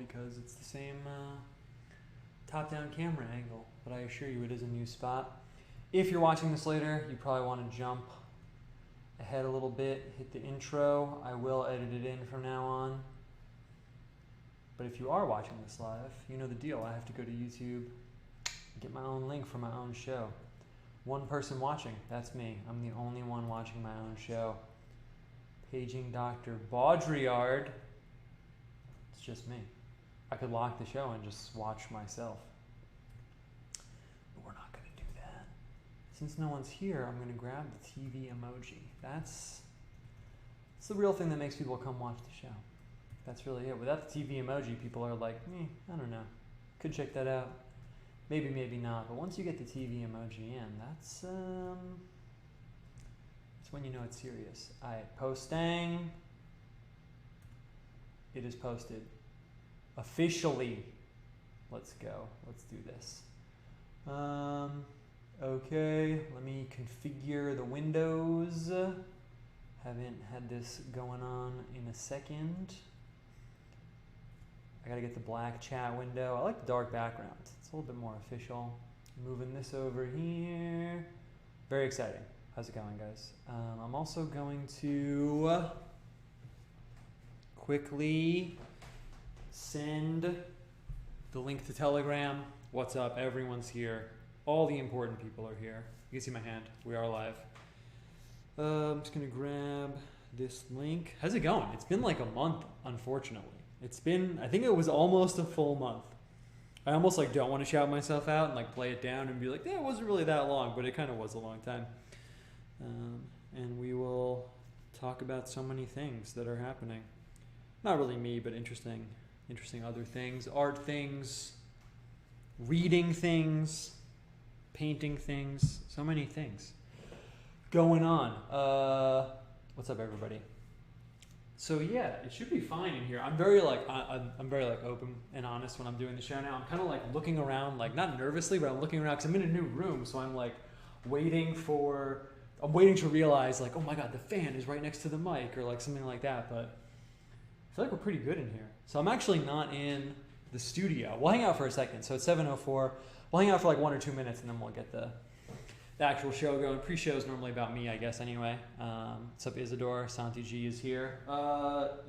because it's the same top-down camera angle, but I assure you it is a new spot. If you're watching this later, you probably want to jump ahead a little bit, hit the intro. I will edit it in from now on. But if you are watching this live, you know the deal. I have to go to YouTube, get my own link for my own show. One person watching, that's me. I'm the only one watching my own show. Paging Dr. Baudrillard. It's just me. I could lock the show and just watch myself. But we're not going to do that. Since no one's here, I'm going to grab the TV emoji. That's the real thing that makes people come watch the show. That's really it. Without the TV emoji, people are like, I don't know. Could check that out. Maybe, maybe not. But once you get the TV emoji in, that's when you know it's serious. Alright, posting. It is posted. Officially. Let's go. Let's do this. Okay, let me configure the windows. Haven't had this going on in a second. I gotta get the black chat window. I like the dark background. It's a little bit more official. Moving this over here. Very exciting. How's it going, guys? I'm also going to quickly send the link to Telegram. What's up? Everyone's here. All the important people are here. You can see my hand. We are live. I'm just gonna grab this link. How's it going? It's been like a month, unfortunately. It's been, I think it was almost a full month. I almost like don't want to shout myself out and like play it down and be like, yeah, it wasn't really that long, but it kind of was a long time. And we will talk about so many things that are happening. Not really me, but interesting other things, art things, reading things, painting things, so many things going on. What's up, everybody? So yeah, it should be fine in here. I'm very like open and honest when I'm doing the show now. I'm kind of like looking around, like not nervously, but I'm looking around because I'm in a new room. So I'm like waiting to realize like, oh my God, the fan is right next to the mic or like something like that. But I feel like we're pretty good in here. So I'm actually not in the studio. We'll hang out for a second. So it's 7:04. We'll hang out for like 1 or 2 minutes and then we'll get the actual show going. Pre-show is normally about me, I guess, anyway. What's up, Isidore? Santi G is here.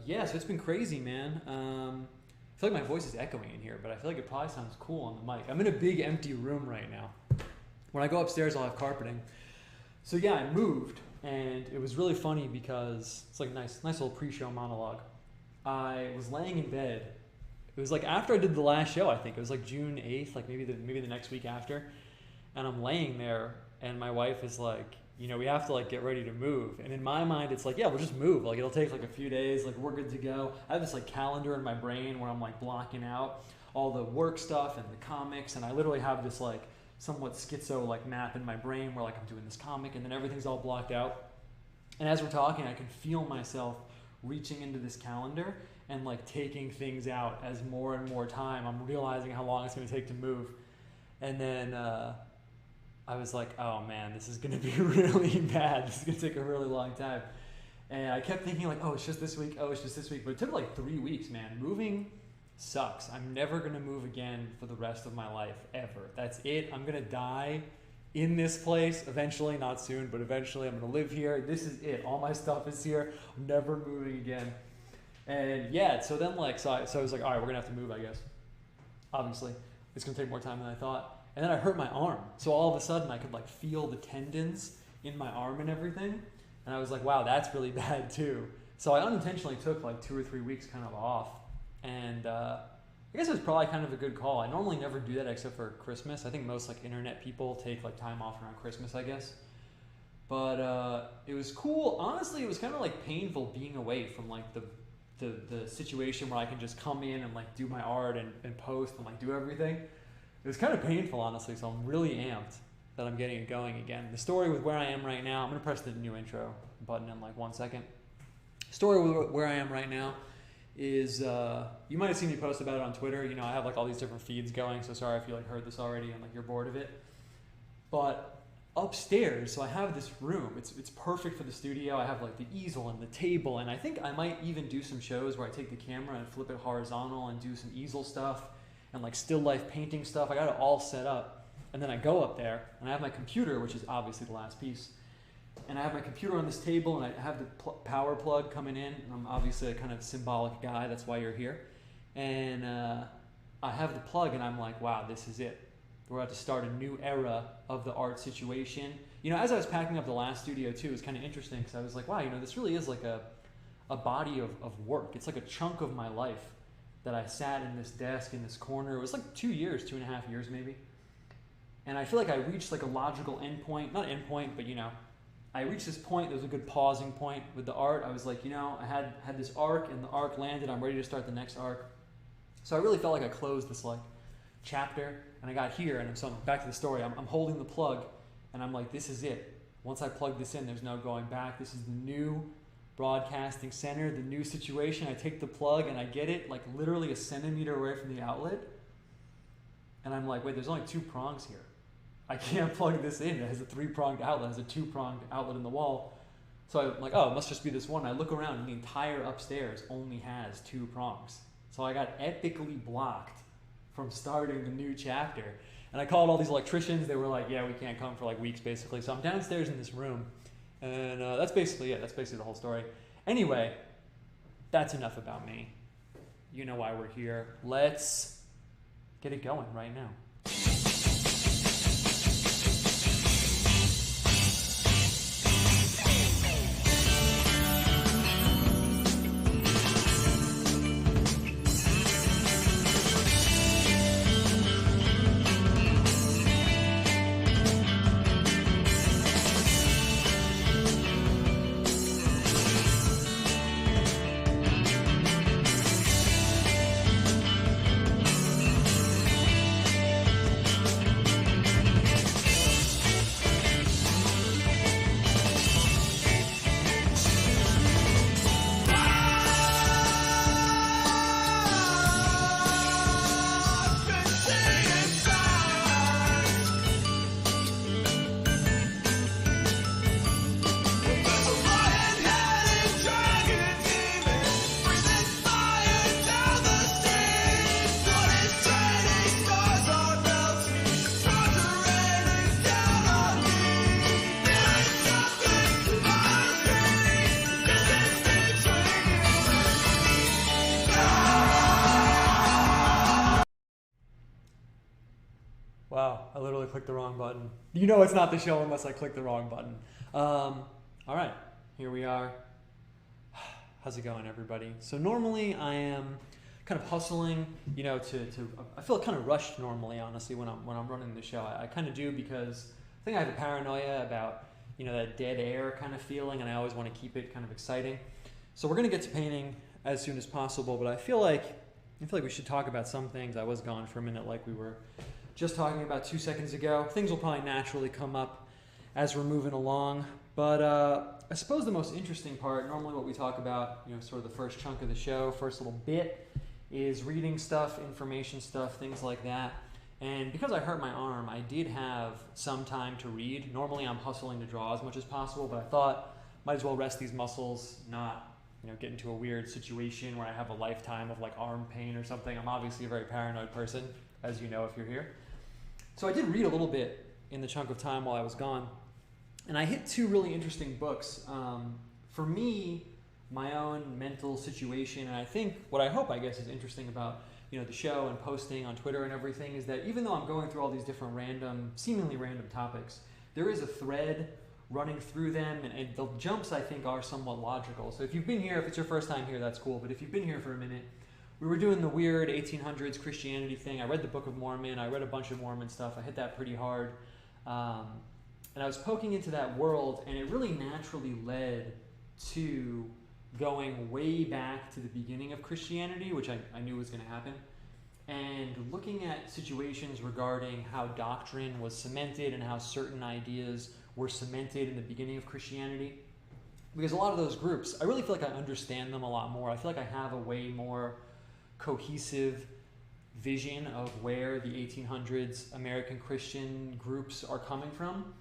Yeah, so it's been crazy, man. I feel like my voice is echoing in here, but I feel like it probably sounds cool on the mic. I'm in a big empty room right now. When I go upstairs, I'll have carpeting. So yeah, I moved, and it was really funny because it's like a nice little pre-show monologue. I was laying in bed. It was like after I did the last show, I think. It was like June 8th, like maybe the next week after. And I'm laying there, and my wife is like, you know, we have to like get ready to move. And in my mind, it's like, yeah, we'll just move. Like it'll take like a few days. Like we're good to go. I have this like calendar in my brain where I'm like blocking out all the work stuff and the comics. And I literally have this like somewhat schizo like map in my brain where like I'm doing this comic and then everything's all blocked out. And as we're talking, I can feel myself reaching into this calendar and like taking things out as more and more time. I'm realizing how long it's going to take to move. And then I was like, oh man, this is going to be really bad. This is going to take a really long time. And I kept thinking like, oh, it's just this week. Oh, it's just this week. But it took like 3 weeks, man. Moving sucks. I'm never going to move again for the rest of my life, ever. That's it. I'm going to die in this place eventually, not soon, but eventually I'm going to live here. This is it. All my stuff is here. I'm never moving again. And yeah, so then like, so I was like, all right, we're going to have to move, I guess. Obviously. It's going to take more time than I thought. And then I hurt my arm. So all of a sudden I could like feel the tendons in my arm and everything. And I was like, wow, that's really bad too. So I unintentionally took like 2 or 3 weeks kind of off. And I guess it was probably kind of a good call. I normally never do that except for Christmas. I think most like internet people take like time off around Christmas, I guess. But it was cool. Honestly, it was kind of like painful being away from like the situation where I can just come in and like do my art and post and like do everything. It was kind of painful, honestly, so I'm really amped that I'm getting it going again. The story with where I am right now, I'm going to press the new intro button in like 1 second. Story with where I am right now is, you might have seen me post about it on Twitter. You know, I have like all these different feeds going, so sorry if you like heard this already and like you're bored of it. But upstairs, so I have this room. It's perfect for the studio. I have like the easel and the table, and I think I might even do some shows where I take the camera and flip it horizontal and do some easel stuff and like still life painting stuff. I got it all set up, and then I go up there and I have my computer, which is obviously the last piece, and I have my computer on this table, and I have the power plug coming in. I'm obviously a kind of symbolic guy, that's why you're here, and I have the plug, and I'm like, wow, this is it. We're about to start a new era of the art situation. You know, as I was packing up the last studio too, it was kind of interesting because I was like, wow, you know, this really is like a body of work. It's like a chunk of my life that I sat in this desk in this corner. It was like 2 years, 2.5 years maybe. And I feel like I reached like a logical endpoint, not endpoint, but you know, I reached this point. There was a good pausing point with the art. I was like, you know, I had this arc, and the arc landed. I'm ready to start the next arc. So I really felt like I closed this like chapter, and I got here, and so I'm back to the story. I'm holding the plug, and I'm like, this is it. Once I plug this in, there's no going back. This is the new broadcasting center, the new situation. I take the plug, and I get it like literally a centimeter away from the outlet, and I'm like, wait, there's only 2 prongs here. I can't plug this in. It has a 3-pronged outlet. It has a 2-pronged outlet in the wall. So I'm like, oh, it must just be this one. I look around, and the entire upstairs only has 2 prongs. So I got epically blocked from starting the new chapter. And I called all these electricians. They were like, yeah, we can't come for like weeks basically. So I'm downstairs in this room, and that's basically it. That's basically the whole story. Anyway, that's enough about me. You know why we're here. Let's get it going right now. Wow, I literally clicked the wrong button. You know it's not the show unless I click the wrong button. All right, here we are. How's it going, everybody? So normally I am kind of hustling, you know, I feel kind of rushed normally, honestly, when I'm running the show. I kind of do because I think I have a paranoia about, you know, that dead air kind of feeling, and I always want to keep it kind of exciting. So we're going to get to painting as soon as possible, but I feel like we should talk about some things. I was gone for a minute like we were just talking about 2 seconds ago. Things will probably naturally come up as we're moving along. But I suppose the most interesting part, normally what we talk about, you know, sort of the first chunk of the show, first little bit, is reading stuff, information stuff, things like that. And because I hurt my arm, I did have some time to read. Normally I'm hustling to draw as much as possible, but I thought might as well rest these muscles, not, you know, get into a weird situation where I have a lifetime of like arm pain or something. I'm obviously a very paranoid person, as you know if you're here. So I did read a little bit in the chunk of time while I was gone, and I hit 2 really interesting books. For me, my own mental situation, and I think what I hope, I guess, is interesting about, you know, the show and posting on Twitter and everything is that even though I'm going through all these different seemingly random topics, there is a thread running through them, and the jumps, I think, are somewhat logical. So if you've been here, if it's your first time here, that's cool, but if you've been here for a minute, we were doing the weird 1800s Christianity thing. I read the Book of Mormon. I read a bunch of Mormon stuff. I hit that pretty hard. And I was poking into that world, and it really naturally led to going way back to the beginning of Christianity, which I knew was going to happen, and looking at situations regarding how doctrine was cemented and how certain ideas were cemented in the beginning of Christianity. Because a lot of those groups, I really feel like I understand them a lot more. I feel like I have a way more cohesive vision of where the 1800s American Christian groups are coming from.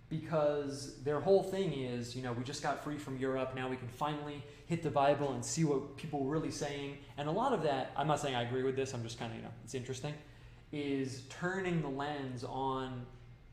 because their whole thing is, we just got free from Europe, now we can finally hit the Bible and see what people were really saying. And a lot of that, I'm not saying I agree with this, I'm just kind of, it's interesting, is turning the lens on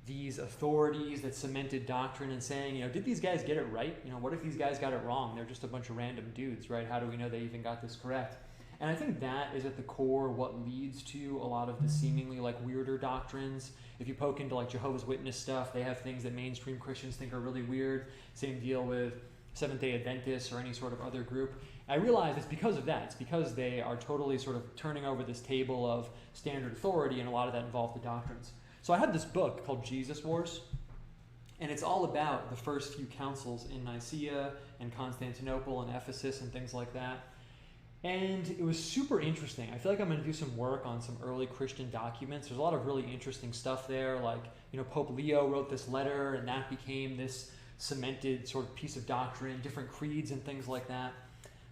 these authorities that cemented doctrine and saying, did these guys get it right? What if these guys got it wrong? They're just a bunch of random dudes, right? How do we know they even got this correct? And I think that is at the core what leads to a lot of the seemingly weirder doctrines. If you poke into Jehovah's Witness stuff, they have things that mainstream Christians think are really weird. Same deal with Seventh-day Adventists or any sort of other group. I realize it's because of that. It's because they are totally sort of turning over this table of standard authority, and a lot of that involved the doctrines. So I had this book called Jesus Wars, and it's all about the first few councils in Nicaea and Constantinople and Ephesus and things like that. And it was super interesting. I feel like I'm going to do some work on some early Christian documents. There's a lot of really interesting stuff there. Pope Leo wrote this letter, and that became this cemented sort of piece of doctrine, different creeds and things like that.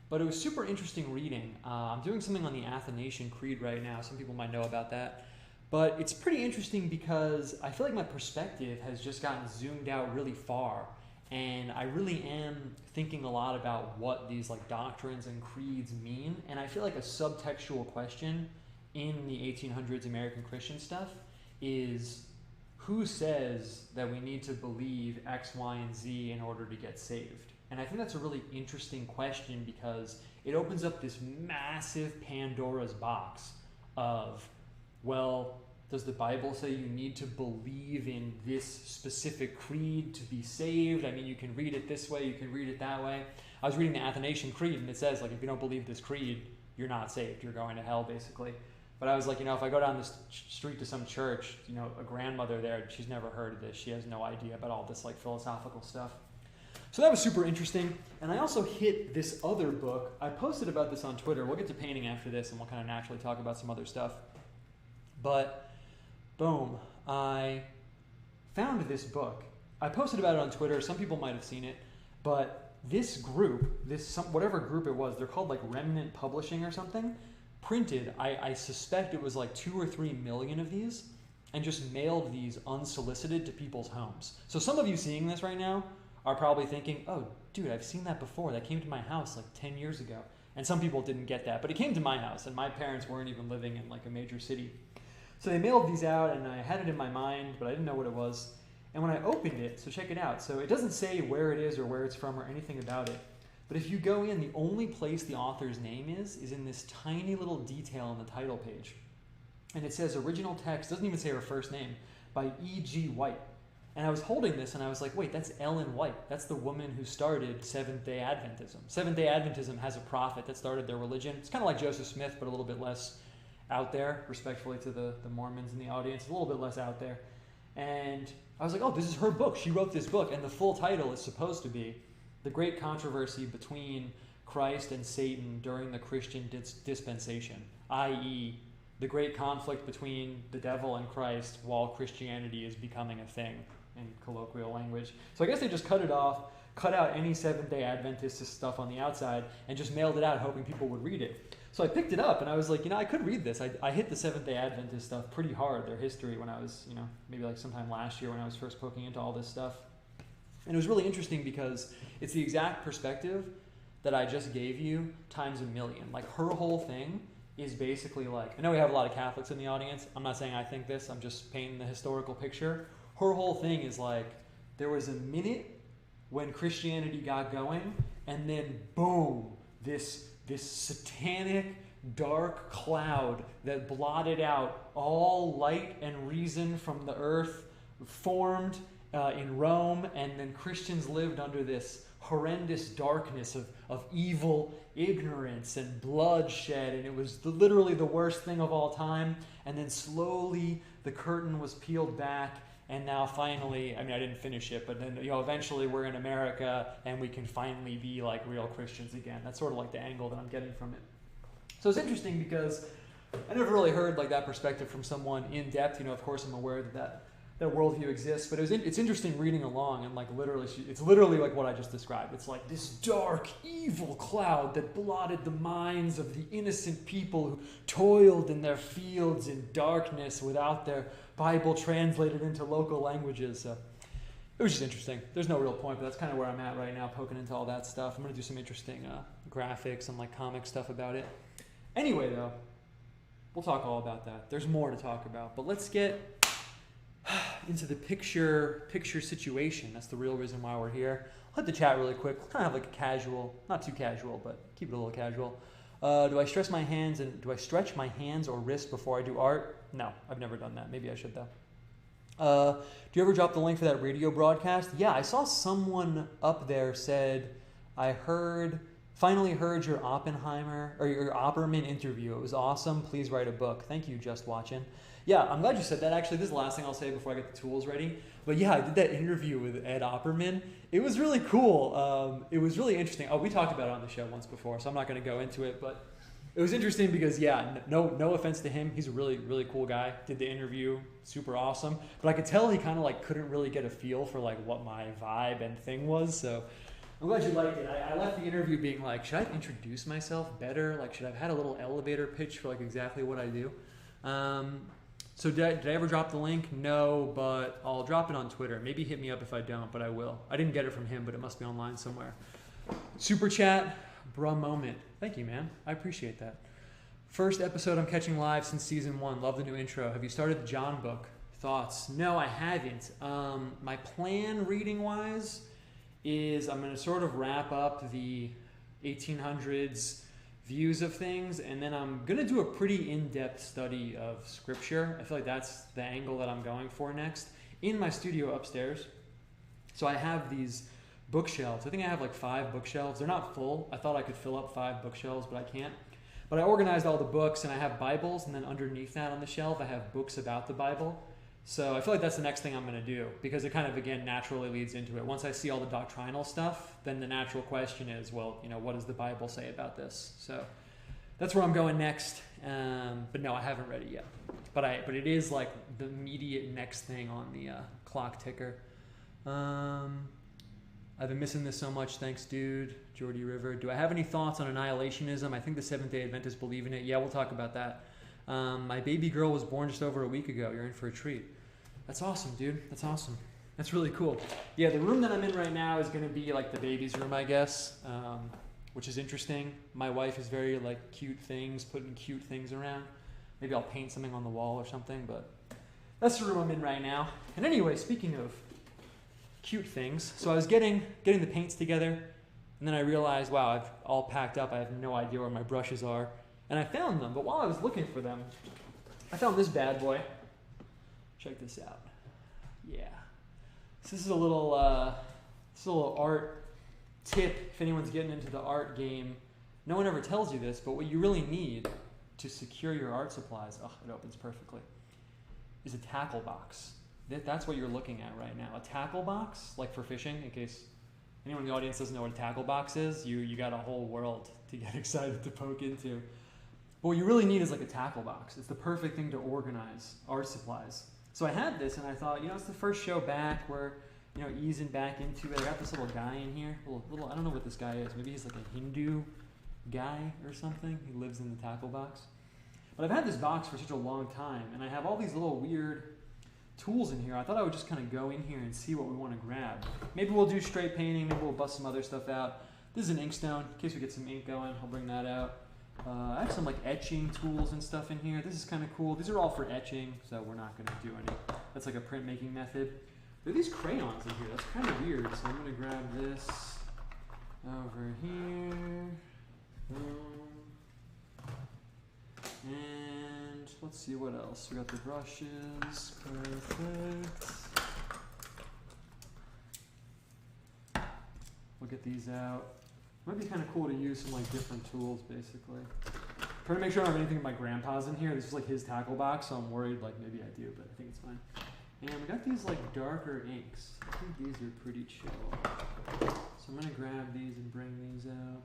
But it was super interesting reading. I'm doing something on the Athanasian Creed right now. Some people might know about that. But it's pretty interesting because I feel like my perspective has just gotten zoomed out really far. And I really am thinking a lot about what these doctrines and creeds mean. And I feel like a subtextual question in the 1800s American Christian stuff is, who says that we need to believe X, Y, and Z in order to get saved? And I think that's a really interesting question because it opens up this massive Pandora's box of, well, does the Bible say you need to believe in this specific creed to be saved? I mean, you can read it this way, you can read it that way. I was reading the Athanasian Creed, and it says, if you don't believe this creed, you're not saved. You're going to hell, basically. But I was like, if I go down the street to some church, a grandmother there, she's never heard of this. She has no idea about all this philosophical stuff. So that was super interesting. And I also hit this other book. I posted about this on Twitter. We'll get to painting after this, and we'll kind of naturally talk about some other stuff. But boom, I found this book. I posted about it on Twitter. Some people might have seen it. But this group, whatever group it was, they're called Remnant Publishing or something, printed, I suspect it was 2 or 3 million of these, and just mailed these unsolicited to people's homes. So some of you seeing this right now are probably thinking, oh, dude, I've seen that before. That came to my house 10 years ago. And some people didn't get that. But it came to my house, and my parents weren't even living in a major city. So they mailed these out, and I had it in my mind, but I didn't know what it was. And when I opened it, so check it out. So it doesn't say where it is or where it's from or anything about it. But if you go in, the only place the author's name is in this tiny little detail on the title page. And it says original text, doesn't even say her first name, by E.G. White. And I was holding this, and I was like, wait, that's Ellen White. That's the woman who started Seventh-day Adventism. Seventh-day Adventism has a prophet that started their religion. It's kind of like Joseph Smith, but a little bit less out there, respectfully to the Mormons in the audience, a little bit less out there. And I was like, oh, this is her book. She wrote this book, and the full title is supposed to be The Great Controversy Between Christ and Satan During the Christian Dispensation, i.e., the great conflict between the devil and Christ while Christianity is becoming a thing, in colloquial language. So I guess they just cut it off, cut out any Seventh-day Adventist stuff on the outside, and just mailed it out hoping people would read it. So I picked it up, and I was like, I could read this. I hit the Seventh-day Adventist stuff pretty hard, their history, when I was, maybe sometime last year when I was first poking into all this stuff. And it was really interesting because it's the exact perspective that I just gave you times a million. Her whole thing is basically I know we have a lot of Catholics in the audience. I'm not saying I think this. I'm just painting the historical picture. Her whole thing is there was a minute when Christianity got going, and then boom, this satanic dark cloud that blotted out all light and reason from the earth formed in Rome, and then Christians lived under this horrendous darkness of evil ignorance and bloodshed, and it was literally the worst thing of all time. And then slowly the curtain was peeled back, and now finally, I didn't finish it, but then eventually we're in America and we can finally be real Christians again. That's sort of the angle that I'm getting from it. So it's interesting because I never really heard that perspective from someone in depth. Of course I'm aware that worldview exists, but it's interesting reading along, and it's literally what I just described. It's this dark, evil cloud that blotted the minds of the innocent people who toiled in their fields in darkness without their Bible translated into local languages. So it was just interesting. There's no real point, but that's kind of where I'm at right now, poking into all that stuff. I'm going to do some interesting graphics and like comic stuff about it. Anyway, though, we'll talk all about that. There's more to talk about, but let's get into the picture situation. That's the real reason why we're here. I'll hit the chat really quick. Kind of like a casual, not too casual, but keep it a little casual. Do I stretch my hands or wrists before I do art? No, I've never done that. Maybe I should though. Do you ever drop the link for that radio broadcast? Yeah, I saw someone up there said, finally heard your Oppenheimer or your Opperman interview. It was awesome. Please write a book. Thank you, Just Watching. Yeah, I'm glad you said that. Actually, this is the last thing I'll say before I get the tools ready. But yeah, I did that interview with Ed Opperman. It was really cool. It was really interesting. Oh, we talked about it on the show once before, so I'm not going to go into it. But it was interesting because, yeah, no offense to him. He's a really, really cool guy. Did the interview, super awesome. But I could tell he kind of like couldn't really get a feel for like what my vibe and thing was. So I'm glad you liked it. I left the interview being like, should I have introduced myself better? Like, should I have had a little elevator pitch for like exactly what I do? So did I ever drop the link? No, but I'll drop it on Twitter. Maybe hit me up if I don't, but I will. I didn't get it from him, but it must be online somewhere. Super chat, bruh moment. Thank you, man. I appreciate that. First episode I'm catching live since season 1. Love the new intro. Have you started the John book? Thoughts? No, I haven't. My plan reading-wise is I'm going to sort of wrap up the 1800s views of things, and then I'm going to do a pretty in-depth study of scripture. I feel like that's the angle that I'm going for next in my studio upstairs. So I have these bookshelves. I think I have like 5 bookshelves. They're not full. I thought I could fill up 5 bookshelves, but I can't. But I organized all the books, and I have Bibles, and then underneath that on the shelf I have books about the Bible. So I feel like that's the next thing I'm going to do, because it kind of, again, naturally leads into it. Once I see all the doctrinal stuff, then the natural question is, well, you know, what does the Bible say about this? So that's where I'm going next. But no, I haven't read it yet. But it is like the immediate next thing on the clock ticker. I've been missing this so much. Thanks, dude. Jordy River. Do I have any thoughts on annihilationism? I think the Seventh-day Adventists believe in it. Yeah, we'll talk about that. My baby girl was born just over a week ago. You're in for a treat. That's awesome, dude. That's awesome. That's really cool. Yeah, the room that I'm in right now is going to be like the baby's room, I guess, which is interesting. My wife is very like cute things, putting cute things around. Maybe I'll paint something on the wall or something, but that's the room I'm in right now. And anyway, speaking of cute things, so I was getting the paints together, and then I realized, wow, I've all packed up. I have no idea where my brushes are. And I found them, but while I was looking for them, I found this bad boy. Check this out. Yeah. So this is a little art tip if anyone's getting into the art game. No one ever tells you this, but what you really need to secure your art supplies, oh, it opens perfectly, is a tackle box. That's what you're looking at right now. A tackle box, like for fishing, in case anyone in the audience doesn't know what a tackle box is, you got a whole world to get excited to poke into. But what you really need is like a tackle box. It's the perfect thing to organize art supplies. So I had this and I thought, it's the first show back. We're, easing back into it. I got this little guy in here. Little, I don't know what this guy is. Maybe he's like a Hindu guy or something. He lives in the tackle box. But I've had this box for such a long time, and I have all these little weird tools in here. I thought I would just kind of go in here and see what we want to grab. Maybe we'll do straight painting. Maybe we'll bust some other stuff out. This is an inkstone. In case we get some ink going, I'll bring that out. I have some like etching tools and stuff in here. This is kind of cool. These are all for etching, so we're not going to do any. That's like a printmaking method. There are these crayons in here. That's kind of weird. So I'm going to grab this over here. And let's see what else. We got the brushes. Perfect. We'll get these out. Might be kind of cool to use some like different tools, basically. I'm trying to make sure I don't have anything of my grandpa's in here. This is like his tackle box, so I'm worried like maybe I do, but I think it's fine. And we got these like darker inks. I think these are pretty chill. So I'm gonna grab these and bring these out.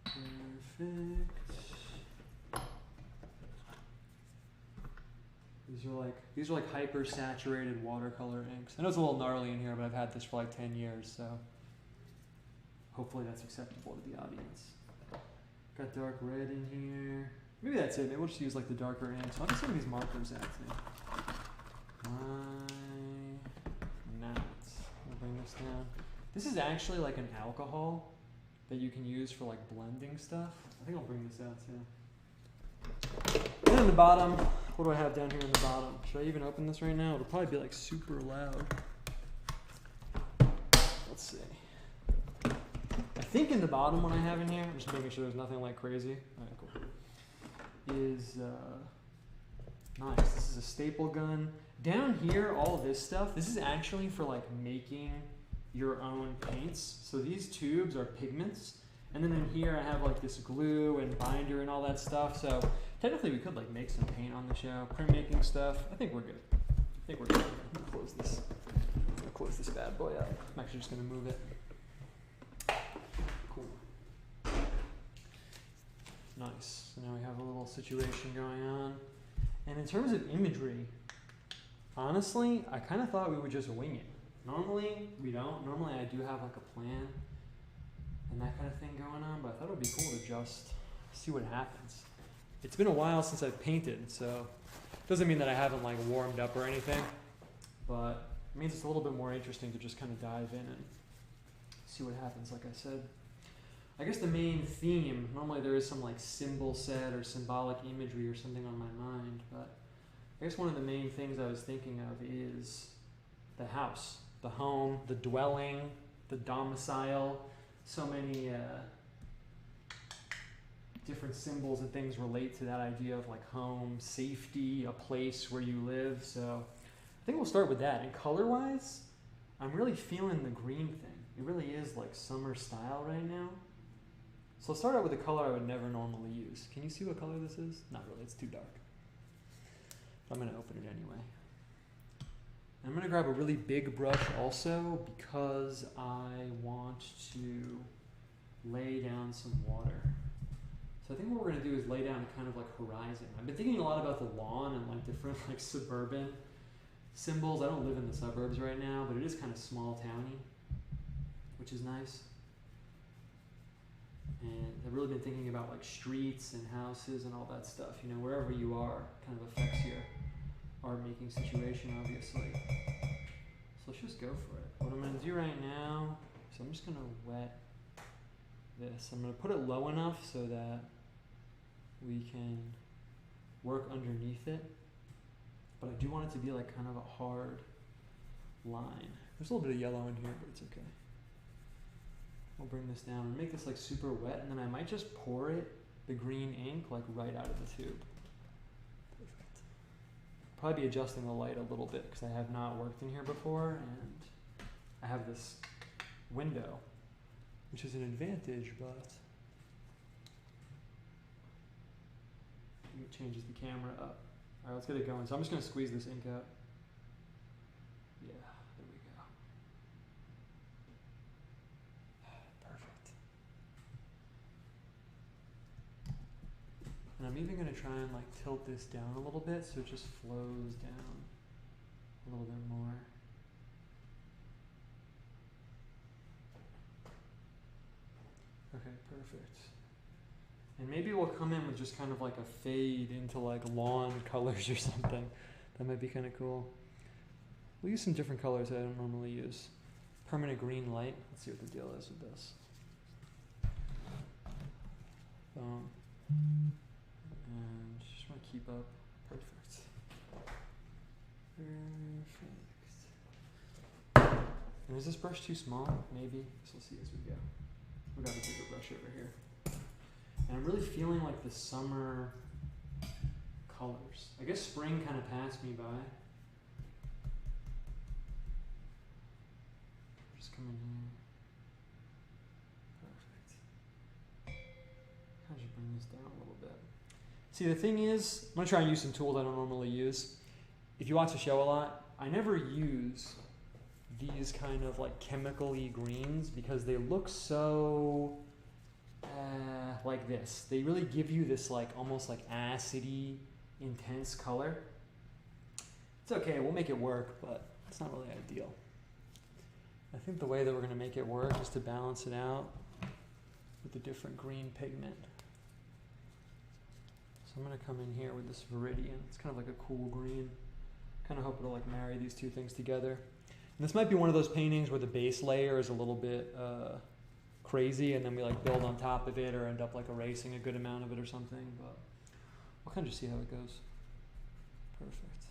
Perfect. These are like hyper saturated watercolor inks. I know it's a little gnarly in here, but I've had this for like 10 years, so hopefully that's acceptable to the audience. Got dark red in here. Maybe that's it. Maybe we'll just use like the darker inks. I'll get some of these markers out too. Why not? this down. This is actually like an alcohol that you can use for like blending stuff. I think I'll bring this out too. And in the bottom, what do I have down here in the bottom? Should I even open this right now? It'll probably be like super loud. Let's see. I think in the bottom what I have in here, I'm just making sure there's nothing like crazy. Alright, cool. Is nice. This is a staple gun. Down here, all of this stuff, this is actually for like making your own paints. So these tubes are pigments. And then in here I have like this glue and binder and all that stuff. So technically we could like make some paint on the show, printmaking stuff. I think we're good. I'm gonna close this. I'm gonna close this bad boy up. I'm actually just gonna move it. Cool. Nice. So now we have a little situation going on. And in terms of imagery, honestly, I kind of thought we would just wing it. Normally, we don't. Normally, I do have like a plan and that kind of thing going on, but I thought it would be cool to just see what happens. It's been a while since I've painted, so it doesn't mean that I haven't like warmed up or anything, but it means it's a little bit more interesting to just kind of dive in and see what happens, like I said. I guess the main theme, normally there is some like symbol set or symbolic imagery or something on my mind, but I guess one of the main things I was thinking of is the house, the home, the dwelling, the domicile. So many different symbols and things relate to that idea of like home, safety, a place where you live. So I think we'll start with that. And color-wise, I'm really feeling the green thing. It really is like summer style right now. So I'll start out with a color I would never normally use. Can you see what color this is? Not really, it's too dark. But I'm gonna open it anyway. I'm gonna grab a really big brush also because I want to lay down some water. So I think what we're gonna do is lay down kind of like horizon. I've been thinking a lot about the lawn and like different like suburban symbols. I don't live in the suburbs right now, but it is kind of small towny, which is nice. And I've really been thinking about like streets and houses and all that stuff. You know, wherever you are kind of affects your art making situation, obviously. So let's just go for it. What I'm going to do right now is I'm just going to wet this. I'm going to put it low enough so that we can work underneath it. But I do want it to be like kind of a hard line. There's a little bit of yellow in here, but it's okay. We'll bring this down and make this like super wet, and then I might just pour it, the green ink, like right out of the tube. Perfect. Probably be adjusting the light a little bit because I have not worked in here before, and I have this window, which is an advantage, but it changes the camera up. All right, let's get it going. So I'm just going to squeeze this ink out. Yeah, there we go. Perfect. And I'm even going to try and like tilt this down a little bit so it just flows down a little bit more. Okay, perfect. And maybe we'll come in with just kind of like a fade into like lawn colors or something. That might be kind of cool. We'll use some different colors that I don't normally use. Permanent green light. Let's see what the deal is with this. And just want to keep up. Perfect. Perfect. And is this brush too small? Maybe. So we'll see as we go. We got a bigger brush over here. And I'm really feeling like the summer colors. I guess spring kind of passed me by. Just come in here. Perfect. How should bring this down a little bit? See, the thing is, I'm gonna try and use some tools I don't normally use. If you watch the show a lot, I never use these kind of like chemical-y greens because they look so like this. They really give you this like almost like acidy, intense color. It's okay, we'll make it work, but it's not really ideal. I think the way that we're going to make it work is to balance it out with a different green pigment. So I'm going to come in here with this Viridian. It's kind of like a cool green. Kind of hope it'll like marry these two things together. This might be one of those paintings where the base layer is a little bit crazy, and then we like build on top of it or end up like erasing a good amount of it or something, but we'll kind of just see how it goes. Perfect.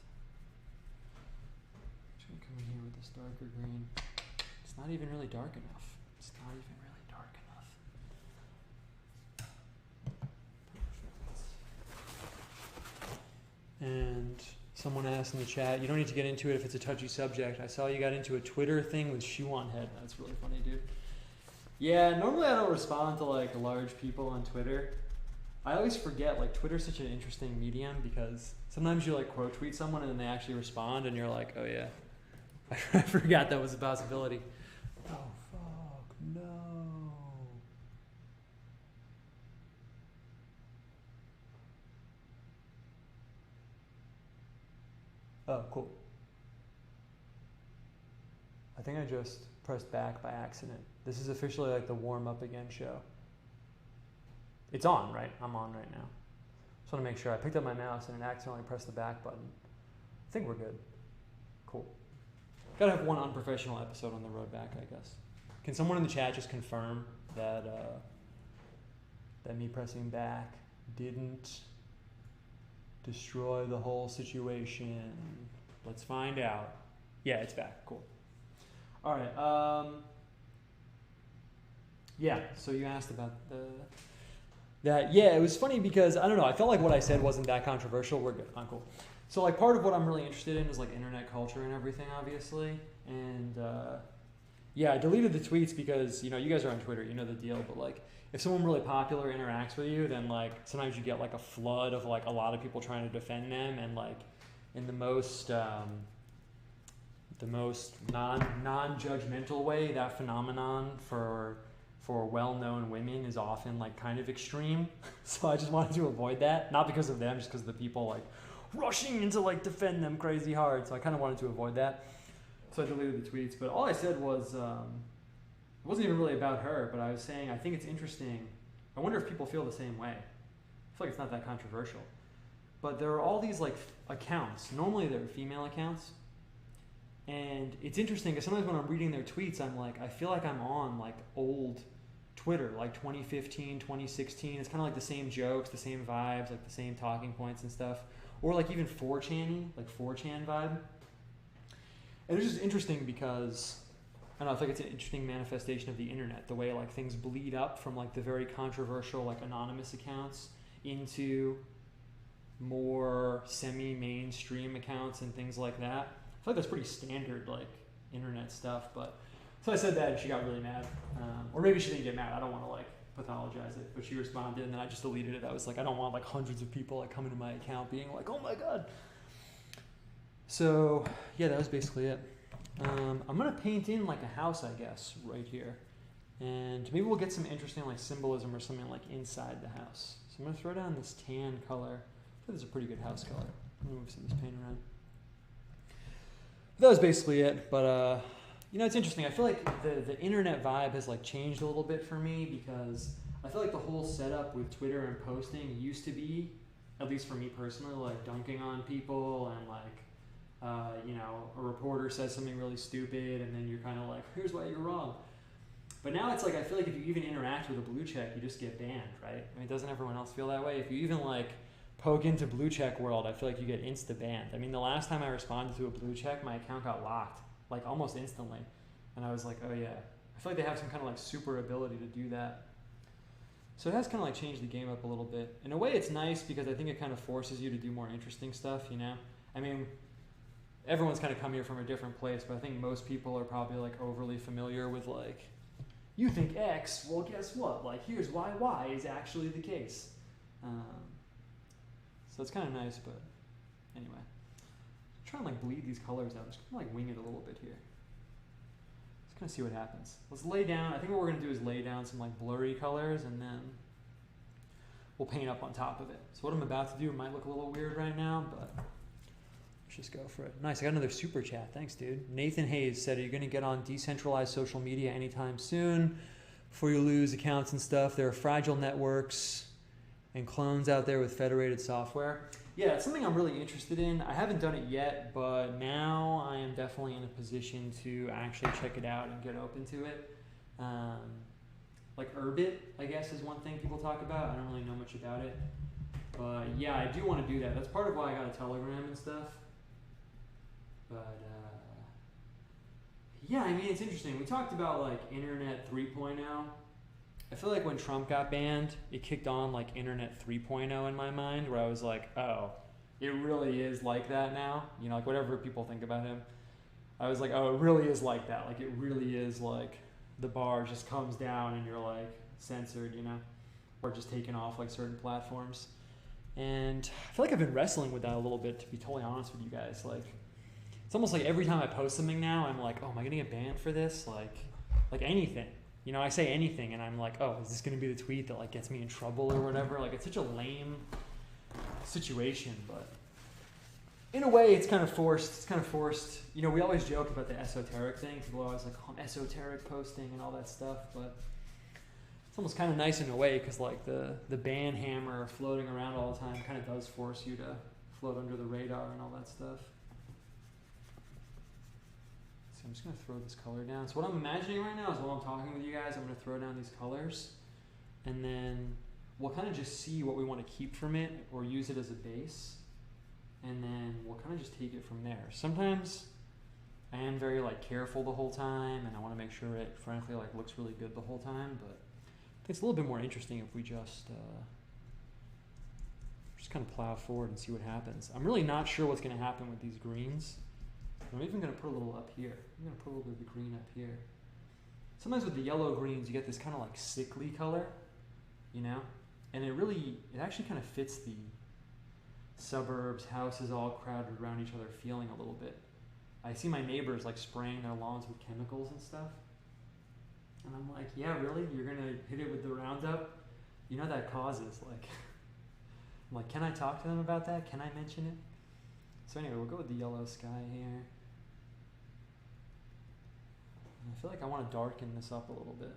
Just gonna come in here with this darker green. It's not even really dark enough. It's not even really dark enough. Perfect. And someone asked in the chat, you don't need to get into it if it's a touchy subject. I saw you got into a Twitter thing with shoe on head. That's really funny, dude. Yeah, normally I don't respond to like large people on Twitter. I always forget, like Twitter's such an interesting medium because sometimes you like quote tweet someone and then they actually respond and you're like, oh yeah, I forgot that was a possibility. Oh fuck, no. Oh, cool. I think I just pressed back by accident. This is officially like the warm up again show. It's on, right? I'm on right now. Just want to make sure. I picked up my mouse and it accidentally pressed the back button. I think we're good. Cool. Gotta have one unprofessional episode on the road back, I guess. Can someone in the chat just confirm that that me pressing back didn't destroy the whole situation? Let's find out. Yeah, it's back. Cool. All right. Yeah. So you asked about that. Yeah, it was funny because I don't know. I felt like what I said wasn't that controversial. We're good. I'm cool. So like part of what I'm really interested in is like internet culture and everything, obviously. And yeah, I deleted the tweets because you guys are on Twitter, you know the deal. But like if someone really popular interacts with you, then like sometimes you get like a flood of like a lot of people trying to defend them, and like in the most non-judgmental way, that phenomenon for well-known women is often like kind of extreme. So I just wanted to avoid that, not because of them, just because of the people like rushing in to like defend them crazy hard. So I kind of wanted to avoid that. So I deleted the tweets. But all I said was, it wasn't even really about her, but I was saying I think it's interesting. I wonder if people feel the same way. I feel like it's not that controversial. But there are all these like accounts. Normally they're female accounts. And it's interesting because sometimes when I'm reading their tweets, I'm like, I feel like I'm on like old Twitter, like 2015, 2016. It's kind of like the same jokes, the same vibes, like the same talking points and stuff. Or like even 4chan-y, like 4chan vibe. And it's just interesting because, I don't know, I feel like it's an interesting manifestation of the internet, the way like things bleed up from like the very controversial like anonymous accounts into more semi-mainstream accounts and things like that. I feel like that's pretty standard like internet stuff, but so I said that and she got really mad. Or maybe she didn't get mad. I don't want to like pathologize it, but she responded and then I just deleted it. I was like, I don't want like hundreds of people like coming to my account being like, oh my God. So yeah, that was basically it. I'm gonna paint in like a house, I guess, right here. And maybe we'll get some interesting like symbolism or something like inside the house. So I'm gonna throw down this tan color. I think this is a pretty good house color. I'm gonna move some of this paint around. That was basically it, but it's interesting. I feel like the internet vibe has like changed a little bit for me because I feel like the whole setup with Twitter and posting used to be, at least for me personally, like dunking on people and like, a reporter says something really stupid and then you're kind of like, here's why you're wrong. But now it's like, I feel like if you even interact with a blue check, you just get banned, right? I mean, doesn't everyone else feel that way? If you even like poke into blue check world, I feel like you get insta banned. I mean, the last time I responded to a blue check, my account got locked like almost instantly. And I was like, oh yeah. I feel like they have some kind of like super ability to do that. So it has kind of like changed the game up a little bit. In a way it's nice because I think it kind of forces you to do more interesting stuff, I mean, everyone's kind of come here from a different place, but I think most people are probably like overly familiar with like, you think X, well guess what? Like here's why Y is actually the case. So it's kind of nice, but anyway. Try and like bleed these colors out. I'm just gonna like wing it a little bit here. Just gonna see what happens. Let's lay down. I think what we're gonna do is lay down some like blurry colors and then we'll paint up on top of it. So what I'm about to do might look a little weird right now, but let's just go for it. Nice, I got another super chat. Thanks, dude. Nathan Hayes said, are you gonna get on decentralized social media anytime soon before you lose accounts and stuff? There are fragile networks and clones out there with federated software. Yeah, it's something I'm really interested in. I haven't done it yet, but now I am definitely in a position to actually check it out and get open to it. Like Urbit, I guess, is one thing people talk about. I don't really know much about it. But yeah, I do want to do that. That's part of why I got a Telegram and stuff. But yeah, I mean, it's interesting. We talked about like Internet 3.0. I feel like when Trump got banned, it kicked on like Internet 3.0 in my mind, where I was like, oh, it really is like that now. You know, like whatever people think about him. I was like, oh, it really is like that. Like it really is like the bar just comes down and you're like censored, you know, or just taken off like certain platforms. And I feel like I've been wrestling with that a little bit, to be totally honest with you guys. Like, it's almost like every time I post something now, I'm like, oh, am I gonna get banned for this? Like anything. You know, I say anything and I'm like, oh, is this gonna be the tweet that like gets me in trouble or whatever? Like, it's such a lame situation, but in a way it's kind of forced. It's kind of forced. You know, we always joke about the esoteric thing. People are always like, oh, I'm esoteric posting and all that stuff, but it's almost kind of nice in a way, because like the ban hammer floating around all the time kind of does force you to float under the radar and all that stuff. So I'm just going to throw this color down. So what I'm imagining right now is, while I'm talking with you guys, I'm going to throw down these colors, and then we'll kind of just see what we want to keep from it or use it as a base, and then we'll kind of just take it from there. Sometimes I am very like careful the whole time, and I want to make sure it frankly like looks really good the whole time, but it's a little bit more interesting if we just kind of plow forward and see what happens. I'm really not sure what's going to happen with these greens. I'm even going to put a little up here. I'm going to put a little bit of the green up here. Sometimes with the yellow greens, you get this kind of like sickly color, you know? And it actually kind of fits the suburbs, houses all crowded around each other feeling a little bit. I see my neighbors like spraying their lawns with chemicals and stuff. And I'm like, yeah, really? You're going to hit it with the Roundup? You know that causes, like... I'm like, can I talk to them about that? Can I mention it? So anyway, we'll go with the yellow sky here. And I feel like I want to darken this up a little bit.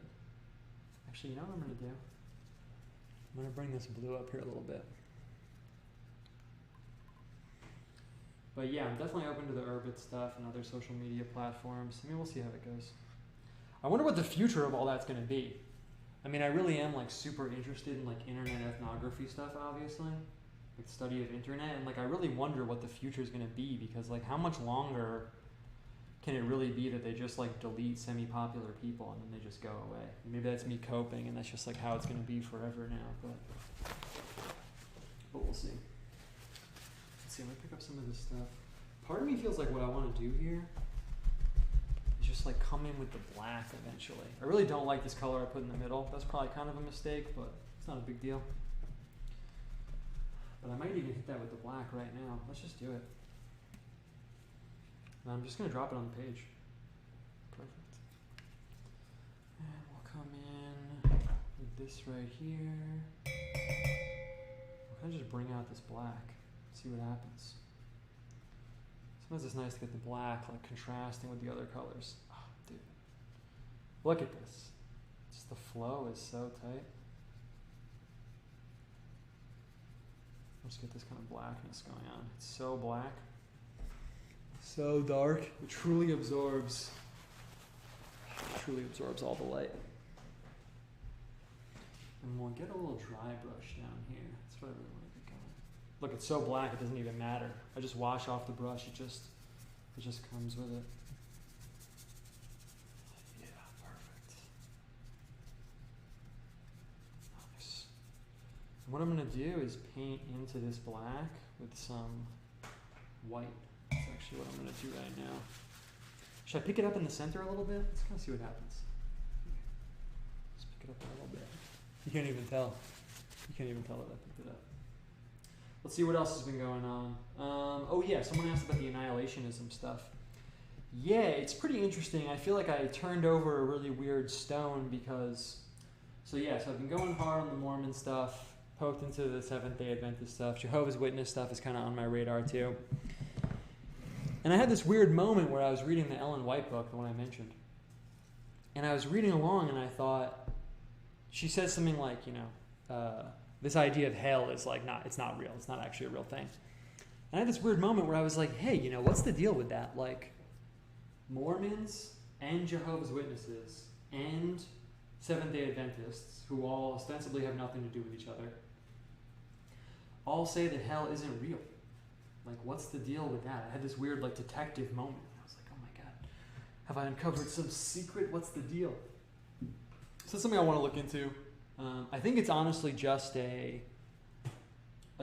Actually, you know what I'm going to do? I'm going to bring this blue up here a little bit. But yeah, I'm definitely open to the Urbit stuff and other social media platforms. I mean, we'll see how it goes. I wonder what the future of all that's going to be. I mean, I really am like super interested in like internet ethnography stuff, obviously, like study of internet, and like I really wonder what the future is going to be, because like how much longer can it really be that they just like delete semi-popular people and then they just go away? Maybe that's me coping, and that's just like how it's going to be forever now. But we'll see. Let's see. I'm gonna pick up some of this stuff. Part of me feels like what I want to do here, just like come in with the black eventually. I really don't like this color I put in the middle. That's probably kind of a mistake, but it's not a big deal. But I might even hit that with the black right now. Let's just do it. And I'm just going to drop it on the page. Perfect. And we'll come in with this right here. We'll kind of just bring out this black, see what happens. Sometimes it's nice to get the black like contrasting with the other colors. Oh, dude. Look at this. Just the flow is so tight. Let's get this kind of blackness going on. It's so black. So dark. It truly absorbs all the light. And we'll get a little dry brush down here. That's what I really want to get going. Look, it's so black it doesn't even matter. I just wash off the brush, it just comes with it. Yeah, perfect. Nice. And what I'm gonna do is paint into this black with some white. That's actually what I'm gonna do right now. Should I pick it up in the center a little bit? Let's kind of see what happens. Let's pick it up a little bit. You can't even tell. You can't even tell that I picked it up. Let's see what else has been going on. Oh yeah, someone asked about the annihilationism stuff. Yeah, it's pretty interesting. I feel like I turned over a really weird stone because... So I've been going hard on the Mormon stuff, poked into the Seventh-day Adventist stuff. Jehovah's Witness stuff is kind of on my radar too. And I had this weird moment where I was reading the Ellen White book, the one I mentioned. And I was reading along and I thought, she says something like, this idea of hell is like it's not real. It's not actually a real thing. And I had this weird moment where I was like, hey, you know, what's the deal with that? Like, Mormons and Jehovah's Witnesses and Seventh-day Adventists, who all ostensibly have nothing to do with each other, all say that hell isn't real. Like, what's the deal with that? I had this weird, like, detective moment. I was like, oh my God, have I uncovered some secret? What's the deal? So that's something I want to look into. I think it's honestly just a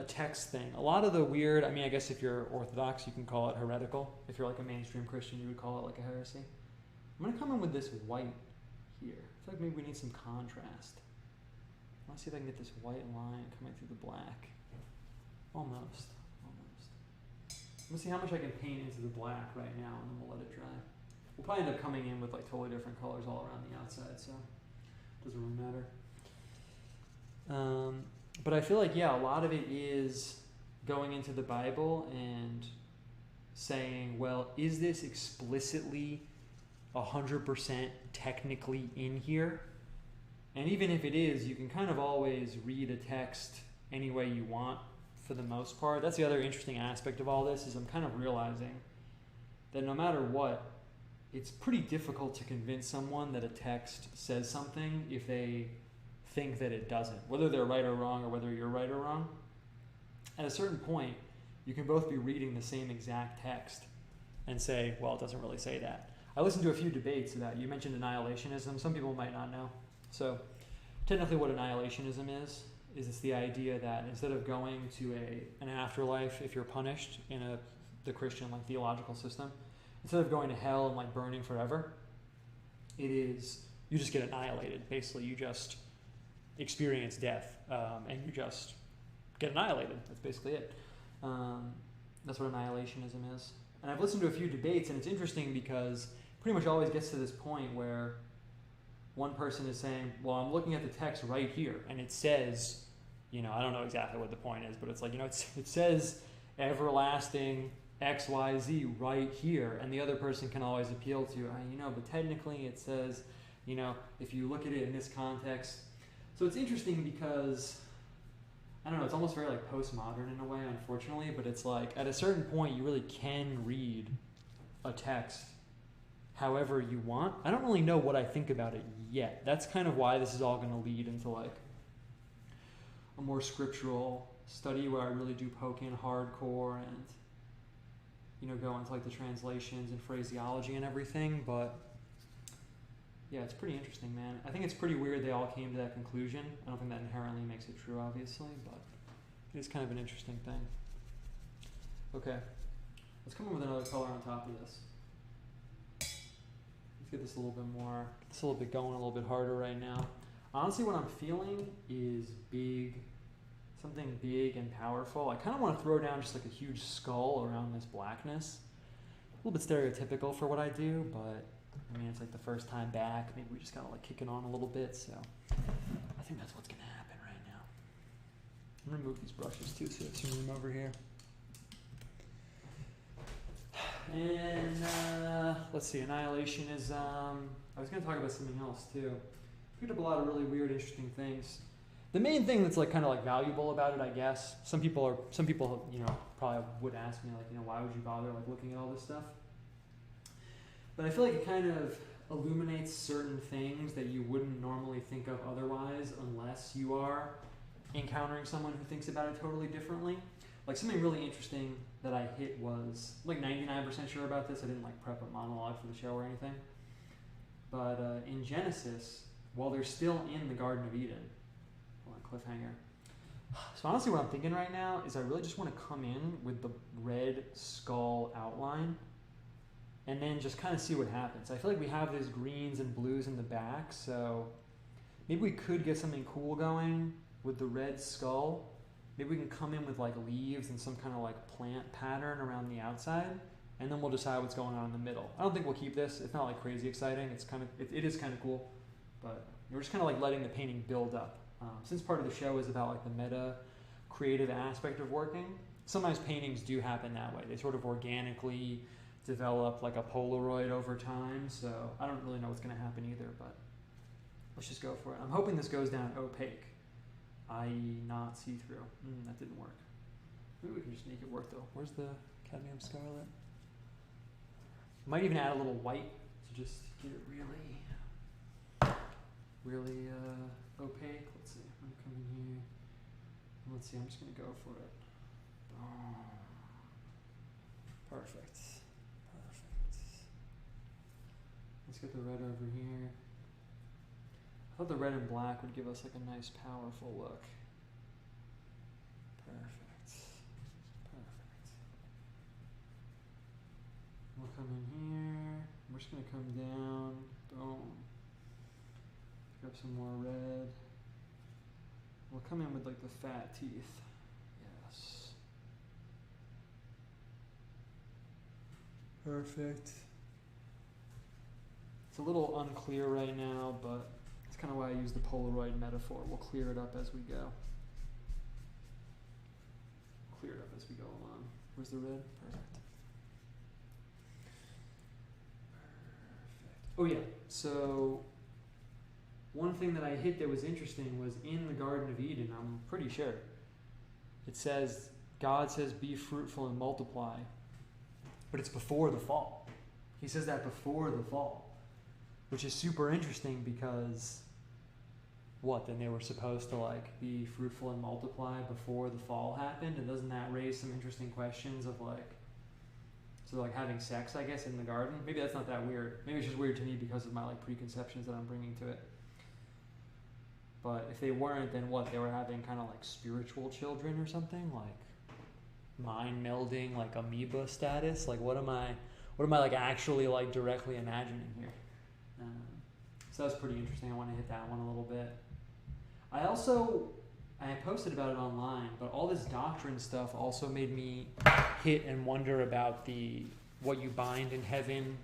text thing. A lot of the weird, I mean, I guess if you're Orthodox, you can call it heretical. If you're like a mainstream Christian, you would call it like a heresy. I'm going to come in with this white here. I feel like maybe we need some contrast. I want to see if I can get this white line coming through the black. Almost. I'm going to see how much I can paint into the black right now, and then we'll let it dry. We'll probably end up coming in with like totally different colors all around the outside, so it doesn't really matter. But I feel like, yeah, a lot of it is going into the Bible and saying, well, is this explicitly 100% technically in here? And even if it is, you can kind of always read a text any way you want for the most part. That's the other interesting aspect of all this, is I'm kind of realizing that no matter what, it's pretty difficult to convince someone that a text says something if they think that it doesn't, whether they're right or wrong, or whether you're right or wrong. At a certain point, you can both be reading the same exact text and say, well, it doesn't really say that. I listened to a few debates about, you mentioned annihilationism. Some people might not know. So technically what annihilationism is it's the idea that instead of going to an afterlife if you're punished in the Christian like theological system, instead of going to hell and like burning forever, it is, you just get annihilated. Basically, you just experience death, and you just get annihilated. That's basically it. That's what annihilationism is. And I've listened to a few debates, and it's interesting because it pretty much always gets to this point where one person is saying, well, I'm looking at the text right here, and it says, you know, I don't know exactly what the point is, but it's like, you know, it says everlasting X, Y, Z right here, and the other person can always appeal to, you know, but technically it says, you know, if you look at it in this context. So it's interesting because, I don't know, it's almost very like postmodern in a way, unfortunately, but it's like at a certain point you really can read a text however you want. I don't really know what I think about it yet. That's kind of why this is all going to lead into like a more scriptural study where I really do poke in hardcore and, you know, go into like the translations and phraseology and everything. But yeah, it's pretty interesting, man. I think it's pretty weird they all came to that conclusion. I don't think that inherently makes it true, obviously, but it is kind of an interesting thing. Okay, let's come in with another color on top of this. Let's get this a little bit more, get this a little bit going, a little bit harder right now. Honestly, what I'm feeling is big, something big and powerful. I kind of want to throw down just like a huge skull around this blackness. A little bit stereotypical for what I do, but I mean, it's like the first time back. Maybe we just gotta like kick it on a little bit, so I think that's what's gonna happen right now. I'm gonna move these brushes too, so there's some room over here. And let's see, annihilation is, I was gonna talk about something else too. Picked up a lot of really weird, interesting things. The main thing that's like kind of like valuable about it, I guess, some people, you know, probably would ask me like, you know, why would you bother like looking at all this stuff? But I feel like it kind of illuminates certain things that you wouldn't normally think of otherwise unless you are encountering someone who thinks about it totally differently. Like something really interesting that I hit was, like 99% sure about this, I didn't like prep a monologue for the show or anything. But in Genesis, while they're still in the Garden of Eden, hold on, cliffhanger. So honestly what I'm thinking right now is I really just want to come in with the red skull outline and then just kind of see what happens. I feel like we have these greens and blues in the back, so maybe we could get something cool going with the red skull. Maybe we can come in with like leaves and some kind of like plant pattern around the outside, and then we'll decide what's going on in the middle. I don't think we'll keep this. It's not like crazy exciting. It's kind of, it is kind of cool, but we're just kind of like letting the painting build up. Since part of the show is about like the meta creative aspect of working, sometimes paintings do happen that way. They sort of organically develop like a Polaroid over time, so I don't really know what's going to happen either, but let's just go for it. I'm hoping this goes down opaque, i.e. not see-through. That didn't work. Maybe we can just make it work though. Where's the cadmium scarlet? Might even add a little white to just get it really opaque. Let's see. I'm gonna come in here. Let's see. I'm just gonna go for it. Oh. Perfect. Let's get the red over here. I thought the red and black would give us like a nice, powerful look. Perfect. We'll come in here. We're just gonna come down. Boom. Pick up some more red. We'll come in with like the fat teeth. Yes. Perfect. It's a little unclear right now, but it's kind of why I use the Polaroid metaphor. We'll clear it up as we go. Clear it up as we go along. Where's the red? Perfect. Oh yeah, so one thing that I hit that was interesting was in the Garden of Eden, I'm pretty sure, it says, God says, be fruitful and multiply, but it's before the fall. He says that before the fall, which is super interesting because then they were supposed to like be fruitful and multiply before the fall happened, and doesn't that raise some interesting questions of like, so like having sex, I guess, in the garden? Maybe that's not that weird. Maybe it's just weird to me because of my like preconceptions that I'm bringing to it. But if they weren't, then what? They were having kind of like spiritual children or something, like mind melding, like amoeba status. Like what am I like actually like directly imagining here? So that's pretty interesting. I want to hit that one a little bit. I posted about it online, but all this doctrine stuff also made me hit and wonder about what you bind in heaven,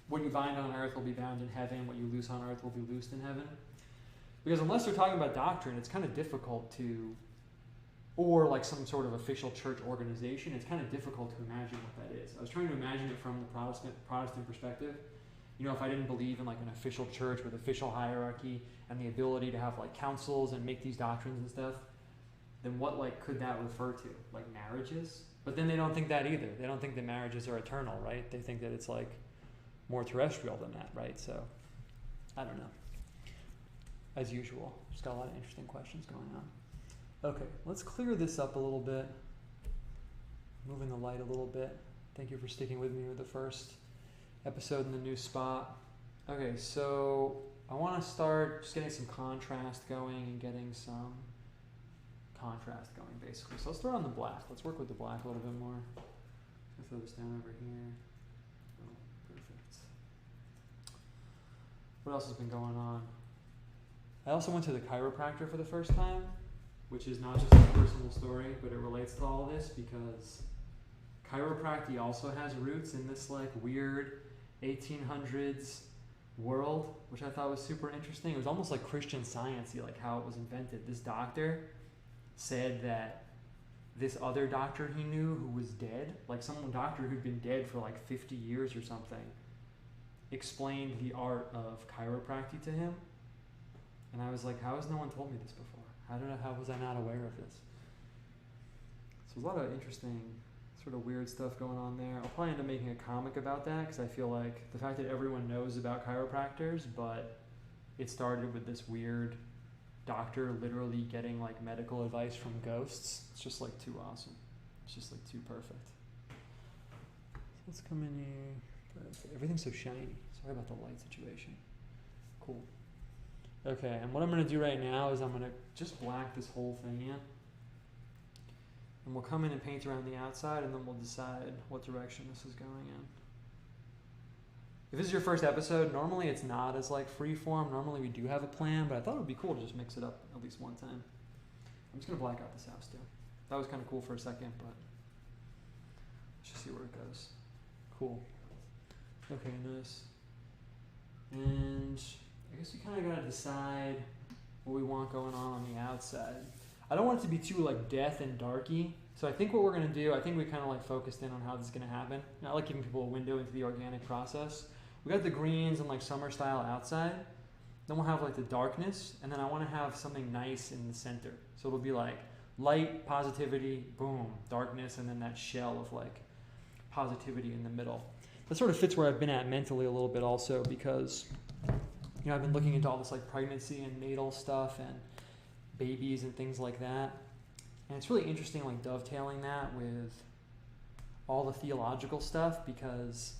what you bind on earth will be bound in heaven, what you loose on earth will be loosed in heaven. Because unless they're talking about doctrine, it's kind of difficult to, or like some sort of official church organization, it's kind of difficult to imagine what that is. I was trying to imagine it from the Protestant perspective. You know, if I didn't believe in like an official church with official hierarchy and the ability to have like councils and make these doctrines and stuff, then what like could that refer to? Like marriages? But then they don't think that either. They don't think that marriages are eternal, right? They think that it's like more terrestrial than that, right? So, I don't know. As usual, just got a lot of interesting questions going on. Okay, let's clear this up a little bit. Moving the light a little bit. Thank you for sticking with me with the first episode in the new spot. Okay, so I want to start just getting some contrast going and getting some contrast going, basically. So let's throw on the black. Let's work with the black a little bit more. I'll throw this down over here. Oh, perfect. What else has been going on? I also went to the chiropractor for the first time, which is not just a personal story, but it relates to all of this because chiropractic also has roots in this like weird 1800s world, which I thought was super interesting. It was almost like Christian Science-y, like how it was invented. This doctor said that this other doctor he knew who was dead, like some doctor who'd been dead for like 50 years or something, explained the art of chiropractic to him. And I was like, how has no one told me this before? How was I not aware of this? So there's a lot of interesting sort of weird stuff going on there. I'll probably end up making a comic about that because I feel like the fact that everyone knows about chiropractors, but it started with this weird doctor literally getting like medical advice from ghosts. It's just like too awesome. It's just like too perfect. So let's come in here. Perfect. Everything's so shiny. Sorry about the light situation. Cool. Okay, and what I'm going to do right now is I'm going to just black this whole thing in. And we'll come in and paint around the outside, and then we'll decide what direction this is going in. If this is your first episode, normally it's not as like free form. Normally we do have a plan, but I thought it would be cool to just mix it up at least one time. I'm just going to black out this house too. That was kind of cool for a second, but let's just see where it goes. Cool. Okay, nice. And I guess we kind of got to decide what we want going on the outside. I don't want it to be too like death and darky. So I think what we're going to do, I think we kind of like focused in on how this is going to happen. I like giving people a window into the organic process. We got the greens and like summer style outside. Then we'll have like the darkness, and then I want to have something nice in the center. So it'll be like light, positivity, boom, darkness, and then that shell of like positivity in the middle. That sort of fits where I've been at mentally a little bit also, because I've been looking into all this like pregnancy and natal stuff and babies and things like that. And it's really interesting like dovetailing that with all the theological stuff, because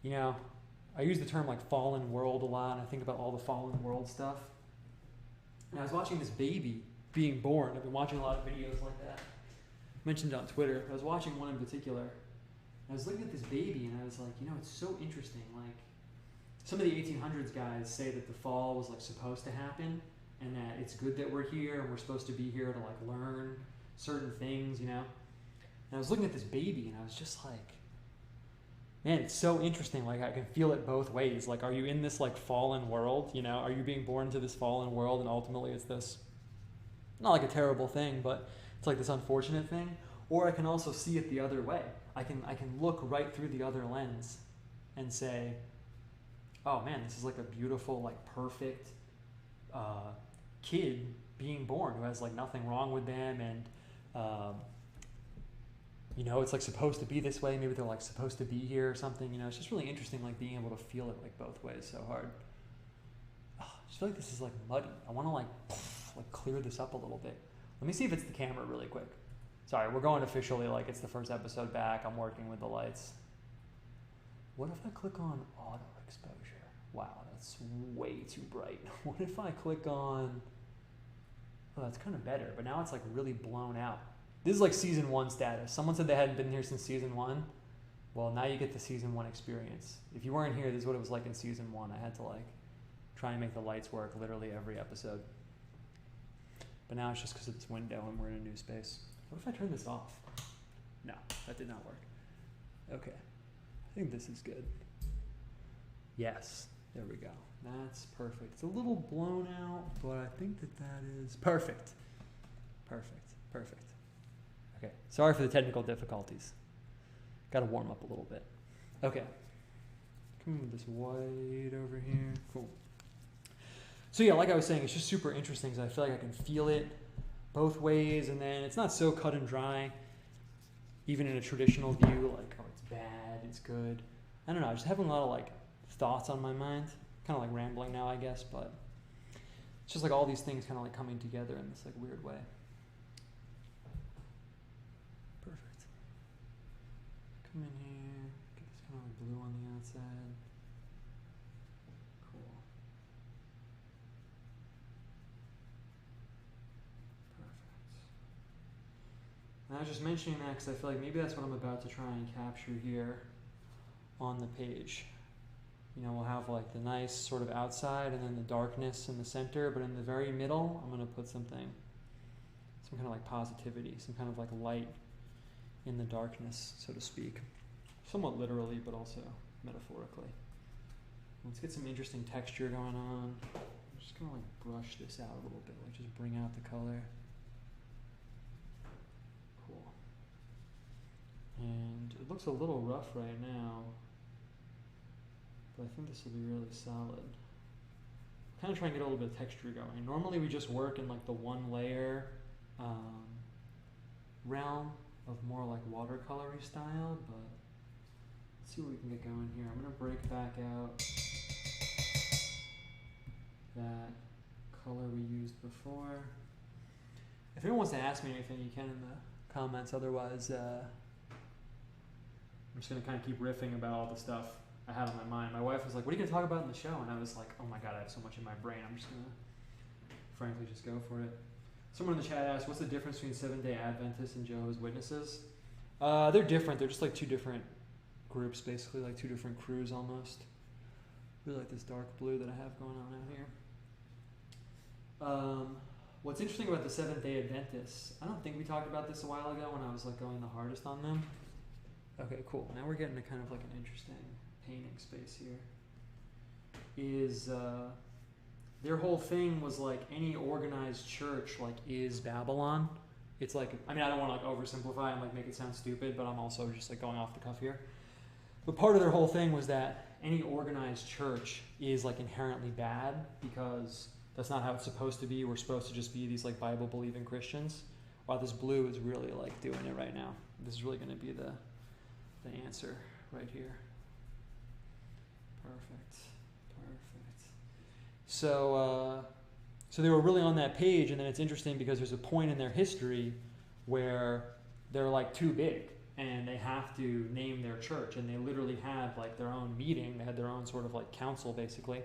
I use the term like fallen world a lot, and I think about all the fallen world stuff. And I was watching this baby being born. I've been watching a lot of videos like that. I mentioned it on Twitter. I was watching one in particular. I was looking at this baby and I was like, it's so interesting. Like, some of the 1800s guys say that the fall was like supposed to happen, and that it's good that we're here and we're supposed to be here to like learn certain things, And I was looking at this baby and I was just like, man, it's so interesting. Like, I can feel it both ways. Like, are you in this like fallen world? Are you being born into this fallen world, and ultimately it's this, not like a terrible thing, but it's like this unfortunate thing? Or I can also see it the other way. I can look right through the other lens and say, oh man, this is like a beautiful, like perfect kid being born who has like nothing wrong with them, and it's like supposed to be this way. Maybe they're like supposed to be here or something. It's just really interesting, like being able to feel it like both ways so hard. I just feel like this is like muddy. I want to like clear this up a little bit. Let me see if it's the camera really quick. Sorry, we're going officially like it's the first episode back. I'm working with the lights. What if I click on auto exposure? Wow, that's way too bright. What if I click on, oh, that's kind of better, but now it's like really blown out. This is like season 1 status. Someone said they hadn't been here since season 1. Well, now you get the season 1 experience. If you weren't here, this is what it was like in season 1. I had to like try and make the lights work literally every episode. But now it's just because of this window and we're in a new space. What if I turn this off? No, that did not work. Okay, I think this is good. Yes, there we go. That's perfect. It's a little blown out, but I think that is perfect. Perfect. Okay, sorry for the technical difficulties. Got to warm up a little bit. Okay, come with this white over here. Cool. So yeah, like I was saying, it's just super interesting because I feel like I can feel it both ways, and then it's not so cut and dry, even in a traditional view, like, oh, it's bad, it's good. I don't know, I just having a lot of like thoughts on my mind, kind of like rambling now, I guess, but it's just like all these things kind of like coming together in this like weird way. Perfect. Come in here, get this kind of like blue on the outside. Cool. And I was just mentioning that because I feel like maybe that's what I'm about to try and capture here on the page. We'll have like the nice sort of outside and then the darkness in the center, but in the very middle, I'm going to put some kind of like positivity, some kind of like light in the darkness, so to speak. Somewhat literally, but also metaphorically. Let's get some interesting texture going on. I'm just going to like brush this out a little bit, like just bring out the color. Cool. And it looks a little rough right now, but I think this will be really solid. Kind of trying to get a little bit of texture going. Normally we just work in like the one layer realm of more like watercolory style, but let's see what we can get going here. I'm going to break back out that color we used before. If anyone wants to ask me anything, you can in the comments. Otherwise, I'm just going to kind of keep riffing about all the stuff I had on my mind. My wife was like, what are you going to talk about in the show? And I was like, oh my God, I have so much in my brain. I'm just going to frankly just go for it. Someone in the chat asked, what's the difference between Seventh-day Adventists and Jehovah's Witnesses? They're different. They're just like two different groups, basically, like two different crews almost. Really like this dark blue that I have going on out here. What's interesting about the Seventh-day Adventists, I don't think we talked about this a while ago when I was like going the hardest on them. Okay, cool. Now we're getting to kind of like an interesting painting space here. Is their whole thing was like any organized church like is Babylon. It's like, I mean, I don't want to like oversimplify and like make it sound stupid, but I'm also just like going off the cuff here. But part of their whole thing was that any organized church is like inherently bad because That's not how it's supposed to be. We're supposed to just be these like Bible believing Christians. Wow, this blue is really like doing it right now. This is really going to be the answer right here. Perfect. So they were really on that page, and then it's interesting because there's a point in their history where they're like too big and they have to name their church, and they literally had like their own meeting. They had their own sort of like council basically,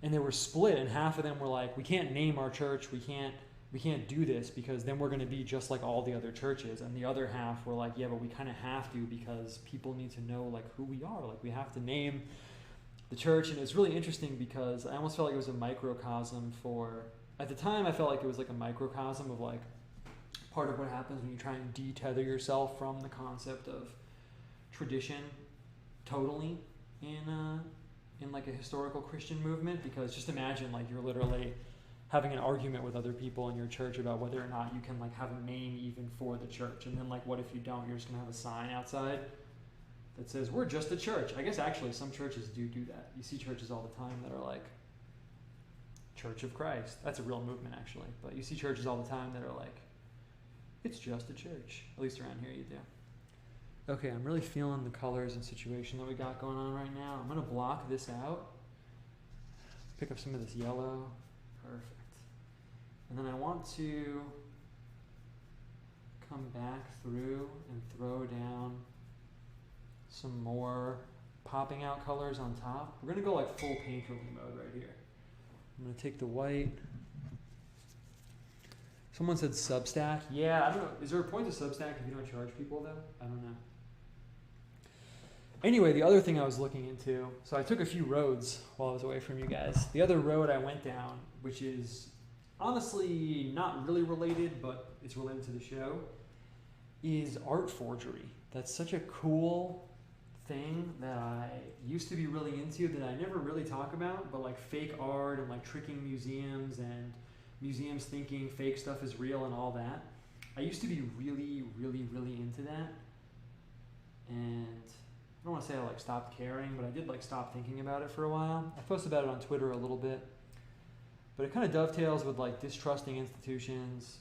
and they were split, and half of them were like, we can't name our church, we can't do this because then we're going to be just like all the other churches. And the other half were like, yeah, but we kind of have to because people need to know like who we are. Like we have to name the church. And it's really interesting because I almost felt like it was a microcosm for, at the time I felt like it was like a microcosm of like part of what happens when you try and detether yourself from the concept of tradition totally in like a historical Christian movement. Because just imagine like you're literally having an argument with other people in your church about whether or not you can like have a name even for the church. And then like, what if you don't? You're just going to have a sign outside that says, we're just a church. I guess actually some churches do that. You see churches all the time that are like Church of Christ. That's a real movement actually. But you see churches all the time that are like, it's just a church. At least around here you do. Okay, I'm really feeling the colors and situation that we got going on right now. I'm going to block this out. Pick up some of this yellow. Perfect. And then I want to come back through and throw down some more popping out colors on top. We're going to go like full painterly mode right here. I'm going to take the white. Someone said Substack. Yeah, I don't know. Is there a point to Substack if you don't charge people though? I don't know. Anyway, the other thing I was looking into, so I took a few roads while I was away from you guys. The other road I went down, which is honestly not really related, but it's related to the show, is art forgery. That's such a cool thing that I used to be really into that I never really talk about, but like fake art and like tricking museums and museums thinking fake stuff is real and all that. I used to be really, really, really into that. And I don't want to say I like stopped caring, but I did like stop thinking about it for a while. I posted about it on Twitter a little bit. But it kind of dovetails with like distrusting institutions,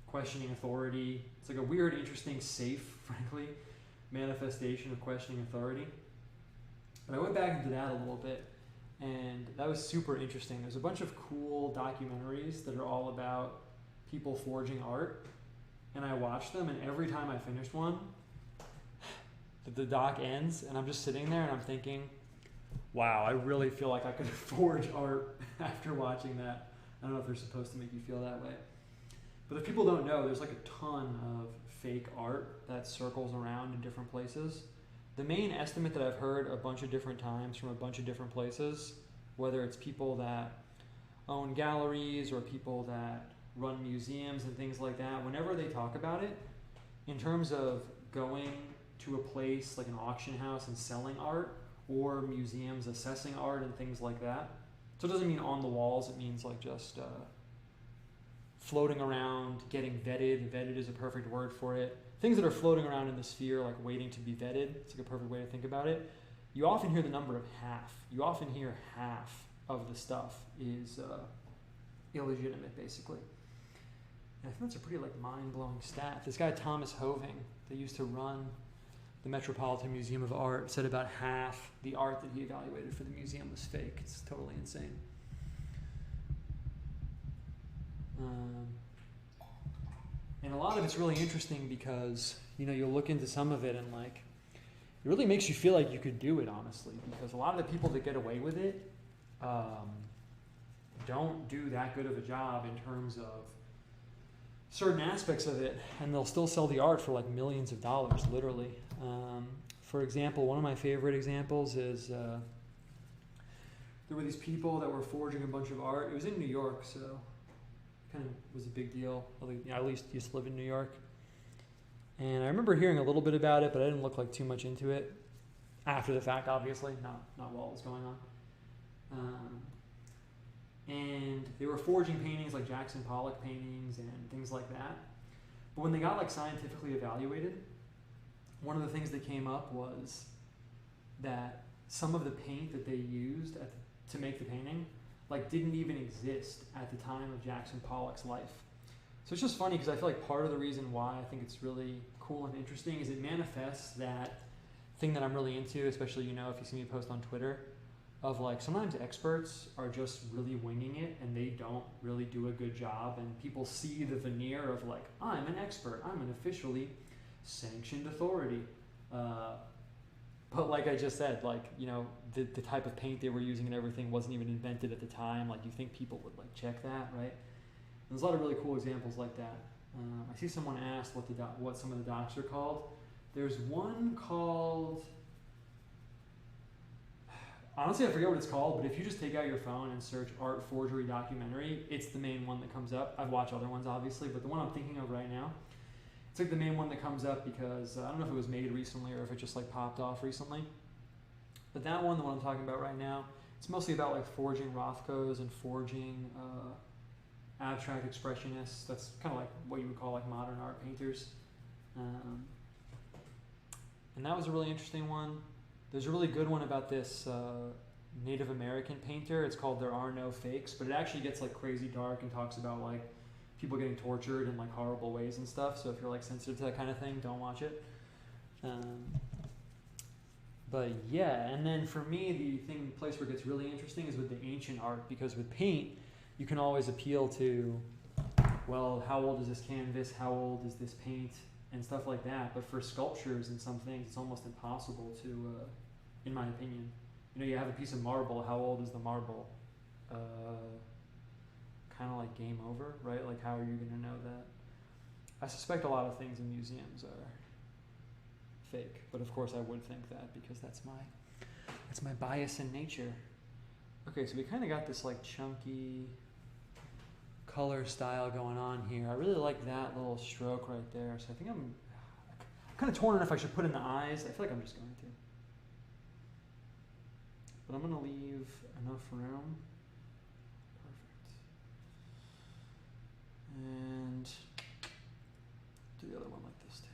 questioning authority. It's like a weird, interesting, safe, frankly, manifestation of questioning authority. But I went back into that a little bit, and that was super interesting. There's a bunch of cool documentaries that are all about people forging art, and I watched them, and every time I finished one, the doc ends, and I'm just sitting there, and I'm thinking, wow, I really feel like I could forge art after watching that. I don't know if they're supposed to make you feel that way. But if people don't know, there's like a ton of fake art that circles around in different places. The main estimate that I've heard a bunch of different times from a bunch of different places, whether it's people that own galleries or people that run museums and things like that, whenever they talk about it, in terms of going to a place like an auction house and selling art, or museums assessing art and things like that. So it doesn't mean on the walls, it means like just floating around, getting vetted. Vetted is a perfect word for it. Things that are floating around in the sphere, like waiting to be vetted, it's like a perfect way to think about it. You often hear the number of half. You often hear half of the stuff is illegitimate, basically. And I think that's a pretty like mind-blowing stat. This guy, Thomas Hoving, that used to run the Metropolitan Museum of Art, said about half the art that he evaluated for the museum was fake. It's totally insane. And a lot of it's really interesting because, you know, you'll look into some of it and like, it really makes you feel like you could do it, honestly, because a lot of the people that get away with it don't do that good of a job in terms of certain aspects of it, and they'll still sell the art for like millions of dollars, literally. For example, one of my favorite examples is there were these people that were forging a bunch of art. It was in New York, so it kind of was a big deal. At least used to live in New York. And I remember hearing a little bit about it, but I didn't look like too much into it. After the fact, obviously, not while it was going on. And they were forging paintings like Jackson Pollock paintings and things like that. But when they got like scientifically evaluated, one of the things that came up was that some of the paint that they used to make the painting like didn't even exist at the time of Jackson Pollock's life. So it's just funny because I feel like part of the reason why I think it's really cool and interesting is it manifests that thing that I'm really into, especially, you know, if you see me post on Twitter, of like sometimes experts are just really winging it and they don't really do a good job, and people see the veneer of like, I'm an expert, I'm an officially sanctioned authority. But like I just said, like, you know, the type of paint they were using and everything wasn't even invented at the time. Like, you think people would like check that, right? And there's a lot of really cool examples like that. I see someone asked what some of the docs are called. There's one called, honestly I forget what it's called, but if you just take out your phone and search art forgery documentary, it's the main one that comes up. I've watched other ones obviously, but the one I'm thinking of right now, it's like the main one that comes up because I don't know if it was made recently or if it just like popped off recently. But that one, the one I'm talking about right now, it's mostly about like forging Rothkos and forging abstract expressionists. That's kind of like what you would call like modern art painters. And that was a really interesting one. There's a really good one about this Native American painter. It's called There Are No Fakes, but it actually gets like crazy dark and talks about like people getting tortured in like horrible ways and stuff. So if you're like sensitive to that kind of thing, don't watch it. But yeah, and then for me, the place where it gets really interesting is with the ancient art, because with paint, you can always appeal to, well, how old is this canvas? How old is this paint? And stuff like that. But for sculptures and some things, it's almost impossible to, in my opinion. You know, you have a piece of marble, how old is the marble? Kind of like game over, right? Like, how are you going to know that? I suspect a lot of things in museums are fake, but of course I would think that because that's my bias in nature. Okay, so we kind of got this like chunky color style going on here. I really like that little stroke right there. So I think I'm kind of torn on if I should put in the eyes. I feel like I'm just going to. But I'm going to leave enough room. Perfect. And do the other one like this too.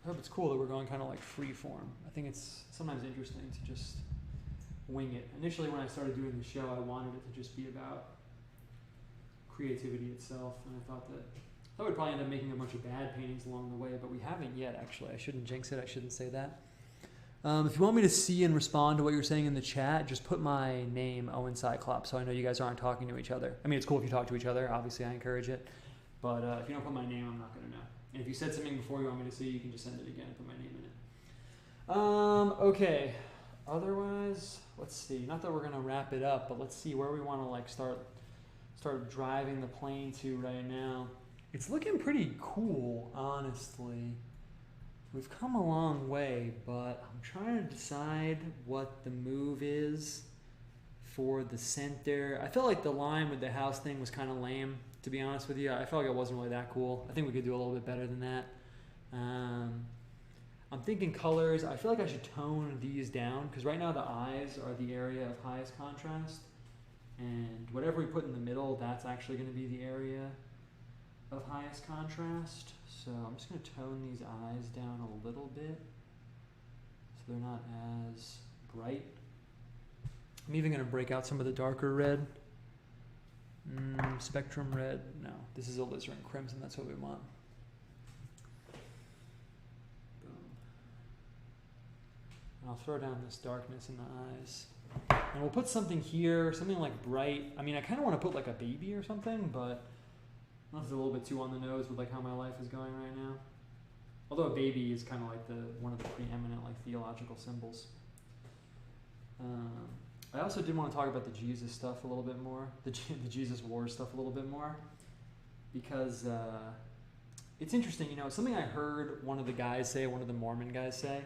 I hope it's cool that we're going kind of like free form. I think it's sometimes interesting to just wing it. Initially when I started doing the show, I wanted it to just be about creativity itself, and I thought we'd probably end up making a bunch of bad paintings along the way, but we haven't yet, actually. I shouldn't jinx it, I shouldn't say that. If you want me to see and respond to what you're saying in the chat, just put my name, Owen Cyclops, so I know you guys aren't talking to each other. I mean, it's cool if you talk to each other, obviously I encourage it, but if you don't put my name, I'm not going to know. And if you said something before you want me to see, you can just send it again and put my name in it. Okay. Otherwise, let's see. Not that we're gonna wrap it up, but let's see where we want to like start driving the plane to right now. It's looking pretty cool, honestly. We've come a long way, but I'm trying to decide what the move is for the center. I felt like the line with the house thing was kind of lame, to be honest with you. I felt like it wasn't really that cool. I think we could do a little bit better than that. I'm thinking colors. I feel like I should tone these down because right now the eyes are the area of highest contrast, and whatever we put in the middle, that's actually going to be the area of highest contrast. So I'm just going to tone these eyes down a little bit so they're not as bright. I'm even going to break out some of the darker red. Spectrum red. No, this is alizarin crimson. That's what we want. I'll throw down this darkness in the eyes. And we'll put something here, something like bright. I mean, I kind of want to put like a baby or something, but that's a little bit too on the nose with like how my life is going right now. Although a baby is kind of like one of the preeminent like theological symbols. I also did want to talk about the Jesus stuff a little bit more, the Jesus Wars stuff a little bit more, because it's interesting. You know, something I heard one of the Mormon guys say,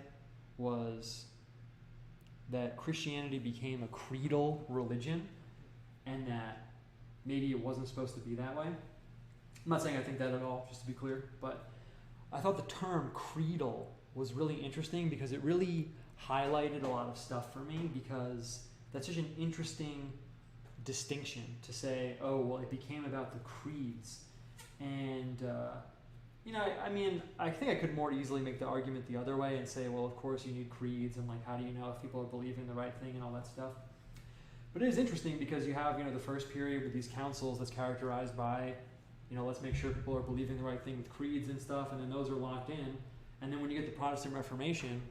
was that Christianity became a creedal religion and that maybe it wasn't supposed to be that way. I'm not saying I think that at all, just to be clear, but I thought the term creedal was really interesting because it really highlighted a lot of stuff for me, because that's such an interesting distinction to say, oh, well, it became about the creeds. And I mean, I think I could more easily make the argument the other way and say, well, of course you need creeds, and like, how do you know if people are believing the right thing and all that stuff? But it is interesting because you have, the first period with these councils that's characterized by, let's make sure people are believing the right thing with creeds and stuff, and then those are locked in. And then when you get the Protestant Reformation,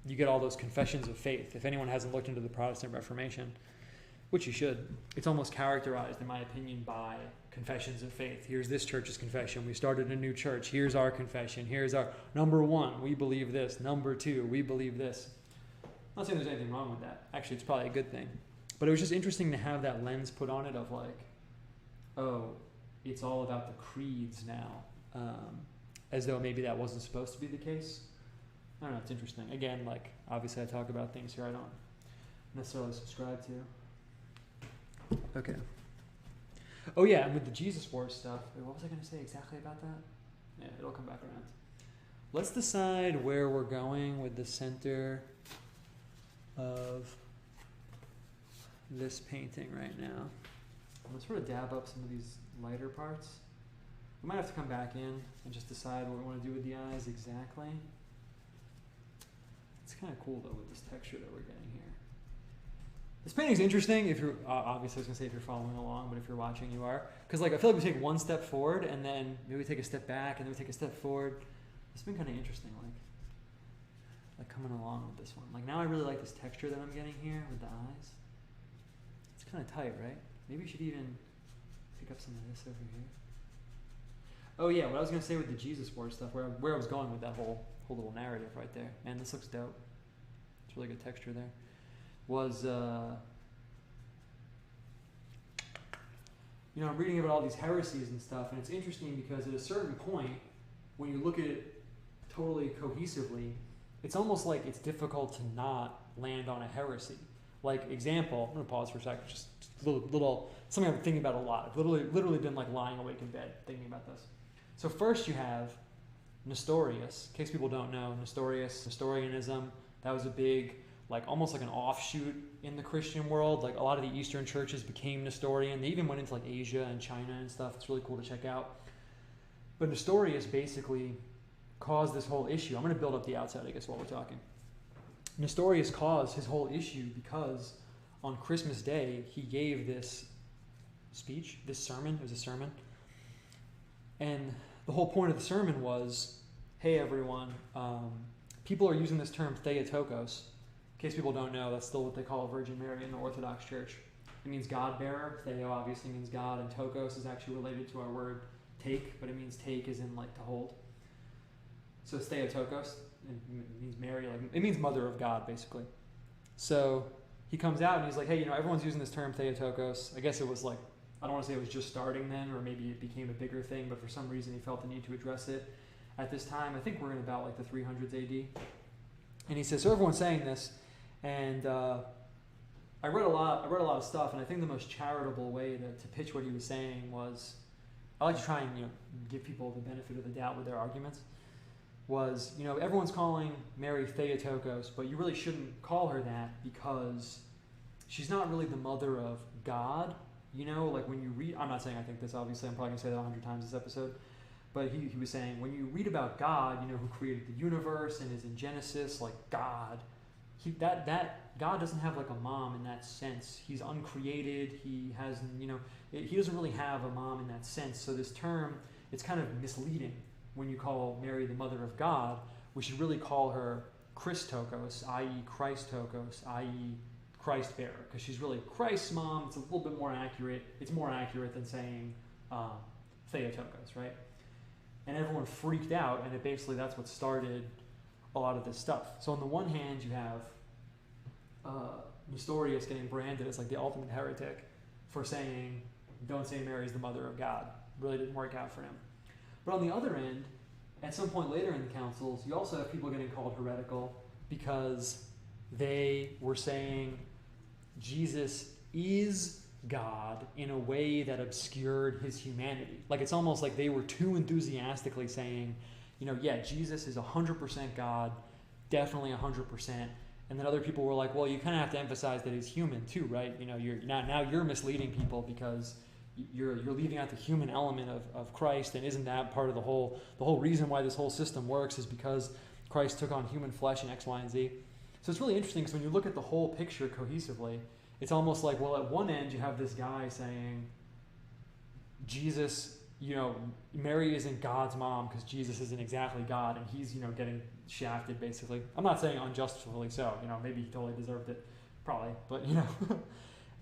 you get all those confessions of faith. If anyone hasn't looked into the Protestant Reformation, which you should, it's almost characterized, in my opinion, by confessions of faith. Here's this church's confession. We started a new church. Here's our confession. Here's our number 1, we believe this. Number 2, we believe this. I'm not saying there's anything wrong with that. Actually, it's probably a good thing. But it was just interesting to have that lens put on it of like, oh, it's all about the creeds now. As though maybe that wasn't supposed to be the case. I don't know, it's interesting. Again, like, obviously I talk about things here I don't necessarily subscribe to. Okay. Oh yeah, and with the Jesus Wars stuff, what was I going to say exactly about that? Yeah, it'll come back around. Let's decide where we're going with the center of this painting right now. I'm going to sort of dab up some of these lighter parts. We might have to come back in and just decide what we want to do with the eyes exactly. It's kind of cool though with this texture that we're getting here. This painting's interesting if you're, obviously I was going to say if you're following along, but if you're watching you are. Because like I feel like we take one step forward and then maybe we take a step back and then we take a step forward. It's been kind of interesting, like coming along with this one. Like now I really like this texture that I'm getting here with the eyes. It's kind of tight, right? Maybe you should even pick up some of this over here. Oh yeah, what I was going to say with the Jesus Wars stuff, where I was going with that whole little narrative right there. Man, this looks dope. It's really good texture there. Was, I'm reading about all these heresies and stuff, and it's interesting because at a certain point, when you look at it totally cohesively, it's almost like it's difficult to not land on a heresy. Like, example, I'm going to pause for a second, just little something I've been thinking about a lot. I've literally been like lying awake in bed thinking about this. So first you have Nestorius. In case people don't know, Nestorianism, that was a big, like almost like an offshoot in the Christian world. Like a lot of the Eastern churches became Nestorian. They even went into like Asia and China and stuff. It's really cool to check out. But Nestorius basically caused this whole issue. I'm going to build up the outside, I guess, while we're talking. Nestorius caused his whole issue because on Christmas Day, he gave this speech, this sermon. It was a sermon. And the whole point of the sermon was, hey, everyone, people are using this term Theotokos. In case people don't know, that's still what they call a Virgin Mary in the Orthodox Church. It means God-bearer. Theo obviously means God, and Tokos is actually related to our word take, but it means take as in like to hold. So it's Theotokos. It means Mary, like it means mother of God, basically. So he comes out and he's like, hey, everyone's using this term Theotokos. I guess it was like, I don't want to say it was just starting then, or maybe it became a bigger thing, but for some reason he felt the need to address it at this time. I think we're in about like the 300s AD. And he says, so everyone's saying this, and I read a lot of stuff, and I think the most charitable way to pitch what he was saying was, I like to try and give people the benefit of the doubt with their arguments, was, everyone's calling Mary Theotokos, but you really shouldn't call her that because she's not really the mother of God. Like when you read, I'm not saying I think this, obviously, I'm probably going to say that 100 times this episode, but he was saying, when you read about God, who created the universe and is in Genesis, like God, that God doesn't have like a mom in that sense. He's uncreated, he has, he doesn't really have a mom in that sense. So this term, it's kind of misleading when you call Mary the mother of God. We should really call her Christokos, i.e. Christokos, i.e. Christ bearer, because she's really Christ's mom. It's a little bit more accurate. It's more accurate than saying Theotokos, right? And everyone freaked out, and that's what started a lot of this stuff. So on the one hand, you have Nestorius getting branded as like the ultimate heretic for saying, don't say Mary's the mother of God. Really didn't work out for him. But on the other end, at some point later in the councils, you also have people getting called heretical because they were saying Jesus is God in a way that obscured his humanity. Like it's almost like they were too enthusiastically saying, Jesus is 100% God, definitely 100%. And then other people were like, well, you kind of have to emphasize that he's human too, right? You're misleading people because, you're leaving out the human element of Christ, and isn't that part of the whole reason why this whole system works is because Christ took on human flesh in X, Y, and Z. So it's really interesting because when you look at the whole picture cohesively, it's almost like, well, at one end you have this guy saying, Jesus, Mary isn't God's mom because Jesus isn't exactly God, and he's, getting shafted basically. I'm not saying unjustly so, maybe he totally deserved it, probably, but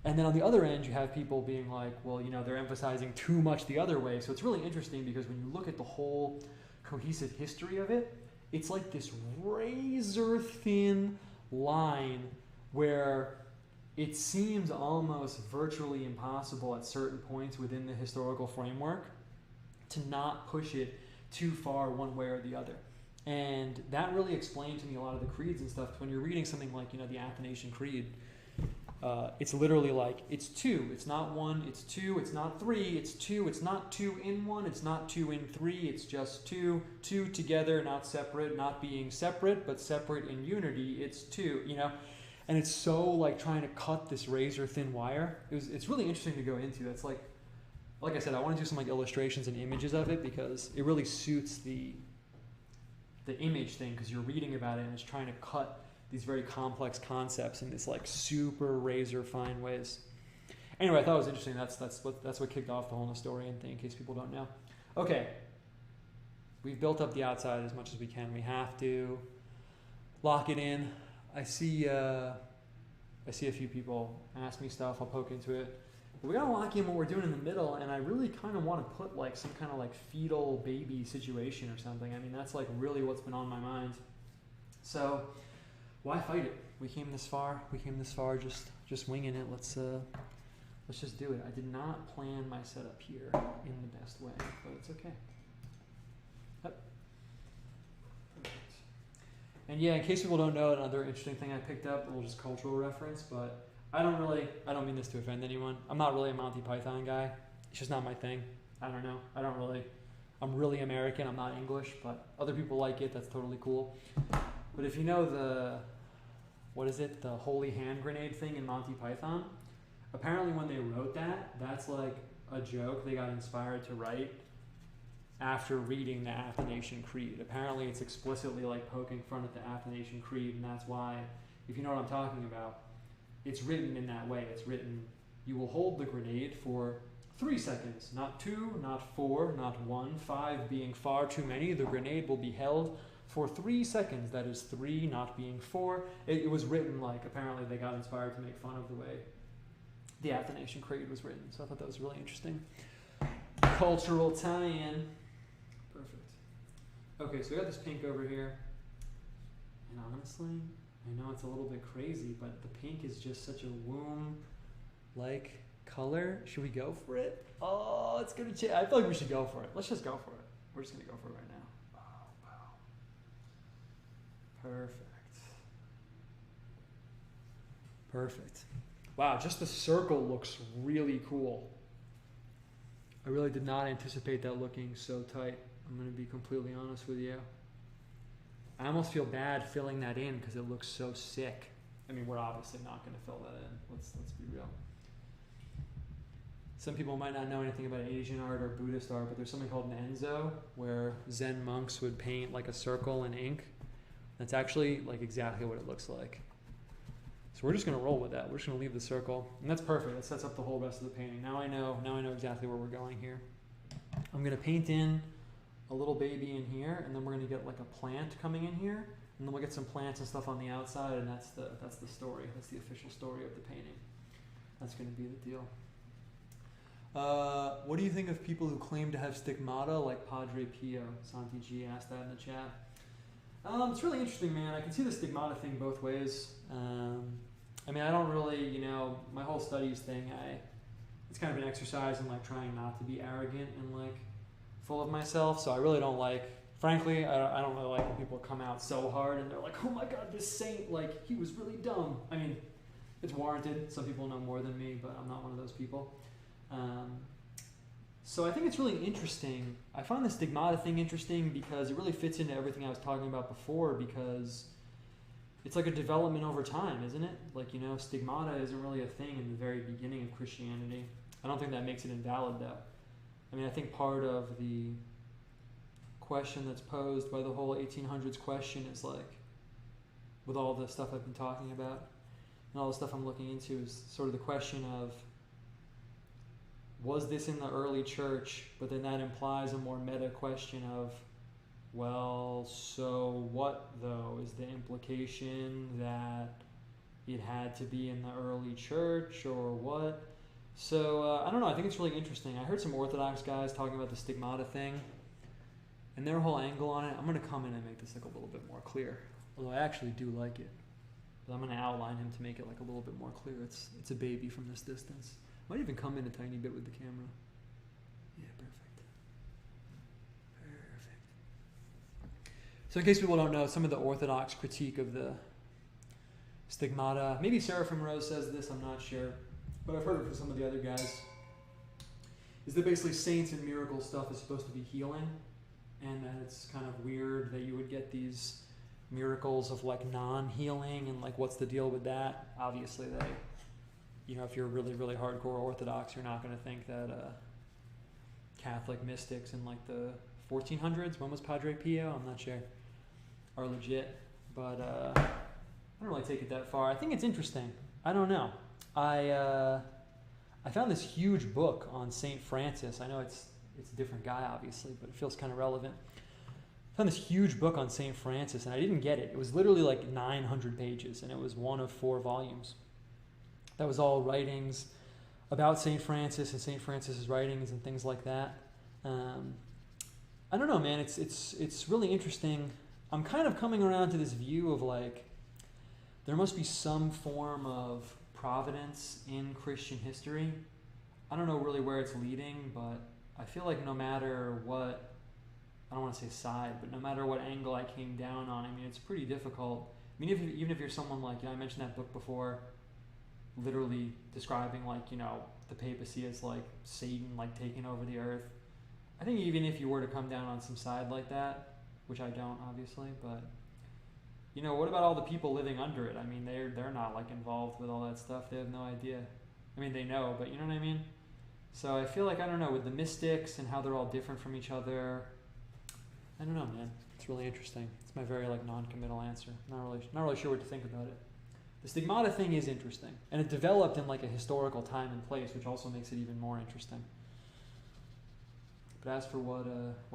And then on the other end, you have people being like, well, they're emphasizing too much the other way. So it's really interesting because when you look at the whole cohesive history of it, it's like this razor thin line where it seems almost virtually impossible at certain points within the historical framework to not push it too far one way or the other. And that really explained to me a lot of the creeds and stuff. When you're reading something like, the Athanasian Creed, it's literally like, it's two, it's not one, it's two, it's not three, it's two, it's not two in one, it's not two in three, it's just two together, not separate, not being separate, but separate in unity, it's two, and it's so like trying to cut this razor thin wire. It's really interesting to go into. It's like I said, I want to do some like illustrations and images of it because it really suits the image thing, because you're reading about it and it's trying to cut these very complex concepts in this like super razor fine ways. Anyway, I thought it was interesting. That's what kicked off the whole Nestorian thing, in case people don't know. Okay, we've built up the outside as much as we can. We have to lock it in. I see a few people ask me stuff. I'll poke into it. But we gotta lock in what we're doing in the middle, and I really kind of want to put like some kind of like fetal baby situation or something. I mean, that's like really what's been on my mind. So why fight it? We came this far. Just winging it. Let's just do it. I did not plan my setup here in the best way, but it's okay. Yep. Perfect. And yeah, in case people don't know, another interesting thing I picked up, a little just cultural reference, but I don't mean this to offend anyone. I'm not really a Monty Python guy. It's just not my thing. I don't know. I'm really American. I'm not English, but other people like it. That's totally cool. But if you know the holy hand grenade thing in Monty Python, apparently when they wrote that, that's like a joke they got inspired to write after reading the Athanasian Creed. Apparently it's explicitly like poking fun at the Athanasian Creed, and that's why, if you know what I'm talking about, it's written in that way. It's written, you will hold the grenade for 3 seconds, not 2, not 4, not 1, 5 being far too many. The grenade will be held for 3 seconds. That is 3 not being 4. It was written like, apparently they got inspired to make fun of the way the Athanasian Creed was written. So I thought that was really interesting. Cultural tie-in. Perfect. Okay, so we got this pink over here. And honestly, I know it's a little bit crazy, but the pink is just such a womb-like color. Should we go for it? Oh, it's going to change. I feel like we should go for it. Let's just go for it. We're just going to go for it right now. Oh, wow. Perfect. Wow, just the circle looks really cool. I really did not anticipate that looking so tight. I'm going to be completely honest with you. I almost feel bad filling that in because it looks so sick. I mean, we're obviously not going to fill that in. Let's be real. Some people might not know anything about Asian art or Buddhist art, but there's something called an enzo, where Zen monks would paint like a circle in ink. That's actually like exactly what it looks like. So we're just going to roll with that. We're just going to leave the circle. And that's perfect. That sets up the whole rest of the painting. Now I know exactly where we're going here. I'm going to paint in a little baby in here, and then we're going to get like a plant coming in here, and then we'll get some plants and stuff on the outside, and that's the story. That's the official story of the painting. That's going to be the deal. What do you think of people who claim to have stigmata, like Padre Pio? Santi G asked that in the chat. It's really interesting, man. I can see the stigmata thing both ways. I mean, I don't really, my whole studies thing, it's kind of an exercise in like trying not to be arrogant and like full of myself. So I really don't frankly, I don't really like when people come out so hard and they're like, oh my God, this saint, like, he was really dumb. I mean, it's warranted. Some people know more than me, but I'm not one of those people. So I think it's really interesting. I find the stigmata thing interesting because it really fits into everything I was talking about before, because it's like a development over time, isn't it? Like, stigmata isn't really a thing in the very beginning of Christianity. I don't think that makes it invalid, though. I mean, I think part of the question that's posed by the whole 1800s question is like, with all the stuff I've been talking about and all the stuff I'm looking into, is sort of the question of, was this in the early church? But then that implies a more meta question of, well, so what though? Is the implication that it had to be in the early church or what? So I don't know, I think it's really interesting. I heard some Orthodox guys talking about the stigmata thing and their whole angle on it. I'm going to come in and make this like a little bit more clear, although I actually do like it. But I'm going to outline him to make it like a little bit more clear. It's a baby from this distance. Might even come in a tiny bit with the camera. Yeah, perfect. Perfect. So in case people don't know, some of the Orthodox critique of the stigmata, maybe Seraphim Rose says this, I'm not sure, but I've heard it from some of the other guys, is that basically saints and miracle stuff is supposed to be healing, and that it's kind of weird that you would get these miracles of like non-healing, and like what's the deal with that? Obviously they, you know, if you're really, really hardcore Orthodox, you're not going to think that Catholic mystics in like the 1400s, when was Padre Pio? I'm not sure, are legit. But I don't really take it that far. I think it's interesting. I don't know. I found this huge book on St. Francis. I know it's a different guy, obviously, but it feels kind of relevant. I found this huge book on St. Francis, and I didn't get it. It was literally like 900 pages, and it was one of 4 volumes. That was all writings about St. Francis and St. Francis's writings and things like that. I don't know, man. It's really interesting. I'm kind of coming around to this view of like, there must be some form of providence in Christian history. I don't know really where it's leading, but I feel like no matter what, I don't want to say side, but no matter what angle I came down on, I mean, it's pretty difficult. I mean, even if you're someone like, I mentioned that book before, literally describing like, the papacy as like Satan, like taking over the earth. I think even if you were to come down on some side like that, which I don't obviously, but what about all the people living under it? I mean, they're not like involved with all that stuff. They have no idea. I mean, they know, but you know what I mean? So I feel like, I don't know, with the mystics and how they're all different from each other, I don't know, man. It's really interesting. It's my very like non-committal answer. Not really sure what to think about it. The stigmata thing is interesting, and it developed in like a historical time and place, which also makes it even more interesting. But as for what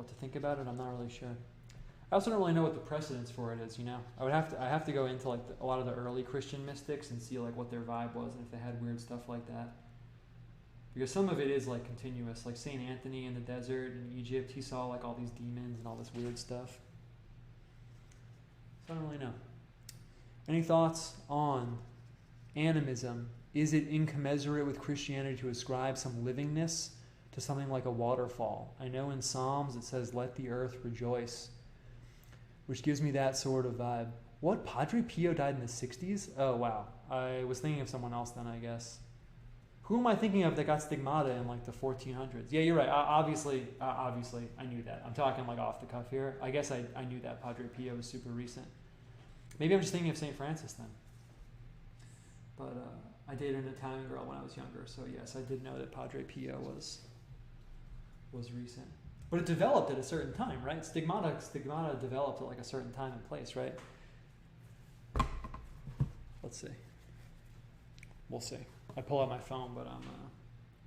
to think about it, I'm not really sure. I also don't really know what the precedence for it is. I have to go into like a lot of the early Christian mystics and see like what their vibe was and if they had weird stuff like that. Because some of it is like continuous, like Saint Anthony in the desert in Egypt, he saw like all these demons and all this weird stuff. So I don't really know. Any thoughts on animism? Is it incommensurate with Christianity to ascribe some livingness to something like a waterfall? I know in Psalms it says, "Let the earth rejoice," which gives me that sort of vibe. What? Padre Pio died in the 60s? Oh, wow. I was thinking of someone else then, I guess. Who am I thinking of that got stigmata in like the 1400s? Yeah, you're right. Obviously, I knew that. I'm talking like off the cuff here. I guess I knew that Padre Pio was super recent. Maybe I'm just thinking of St. Francis then. But I dated an Italian girl when I was younger, so yes, I did know that Padre Pio was recent. But it developed at a certain time, right? Stigmata developed at like a certain time and place, right? Let's see. We'll see. I pull out my phone, but I'm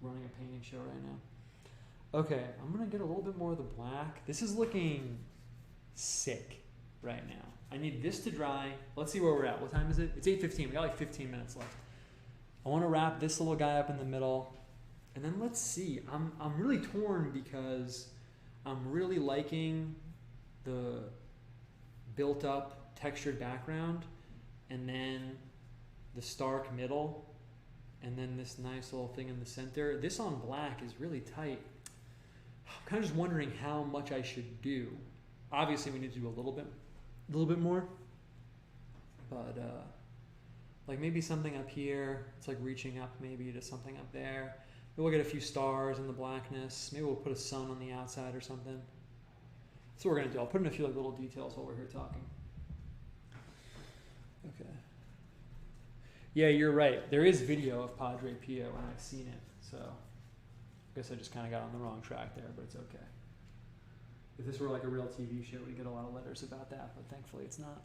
running a painting show right now. Okay, I'm going to get a little bit more of the black. This is looking sick right now. I need this to dry. Let's see where we're at. What time is it? It's 8:15. We got like 15 minutes left. I want to wrap this little guy up in the middle. And then let's see. I'm really torn because I'm really liking the built-up textured background and then the stark middle and then this nice little thing in the center. This on black is really tight. I'm kind of just wondering how much I should do. Obviously, we need to do a little bit more. But like maybe something up here. It's like reaching up maybe to something up there. Maybe we'll get a few stars in the blackness. Maybe we'll put a sun on the outside or something. That's what we're going to do. I'll put in a few like little details while we're here talking. Okay. Yeah, you're right. There is video of Padre Pio, and I've seen it. So I guess I just kind of got on the wrong track there, but it's okay. If this were like a real TV show, we'd get a lot of letters about that, but thankfully it's not.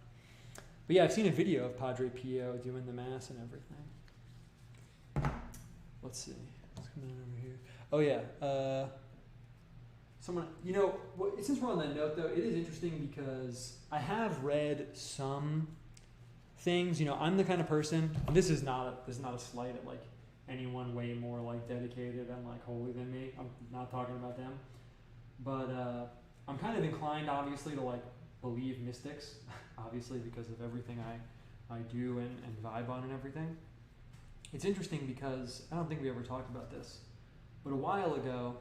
But yeah, I've seen a video of Padre Pio doing the Mass and everything. Let's see. What's coming on over here? Oh yeah. Someone, since we're on that note though, it is interesting because I have read some things. I'm the kind of person, and this is not a slight at like anyone way more like dedicated and like holy than me. I'm not talking about them. But I'm kind of inclined obviously to like believe mystics, obviously because of everything I do and vibe on and everything. It's interesting because I don't think we ever talked about this, but a while ago,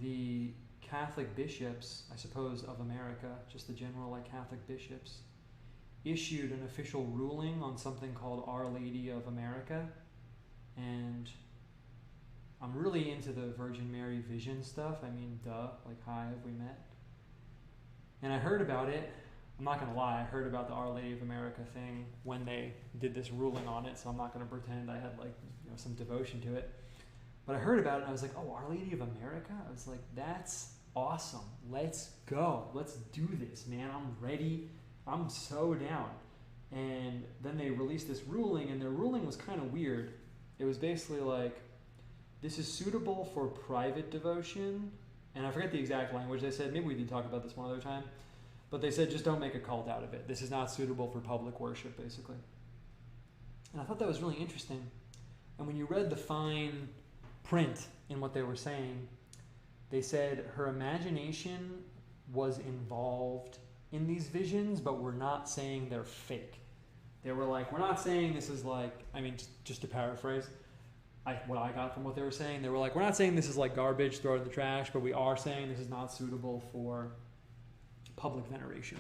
the Catholic bishops, I suppose, of America, just the general like Catholic bishops, issued an official ruling on something called Our Lady of America, and I'm really into the Virgin Mary vision stuff. I mean, duh, like, hi, have we met? And I heard about it. I'm not going to lie, I heard about the Our Lady of America thing when they did this ruling on it, so I'm not going to pretend I had, like, some devotion to it. But I heard about it, and I was like, oh, Our Lady of America? I was like, that's awesome. Let's go. Let's do this, man. I'm ready. I'm so down. And then they released this ruling, and their ruling was kind of weird. It was basically like, this is suitable for private devotion, and I forget the exact language they said. Maybe we did talk about this one other time, but they said just don't make a cult out of it. This is not suitable for public worship, basically. And I thought that was really interesting. And when you read the fine print in what they were saying, they said her imagination was involved in these visions, but we're not saying they're fake. They were like, we're not saying this is like, just to paraphrase, what I got from what they were saying, they were like, we're not saying this is like garbage, throw it in the trash, but we are saying this is not suitable for public veneration.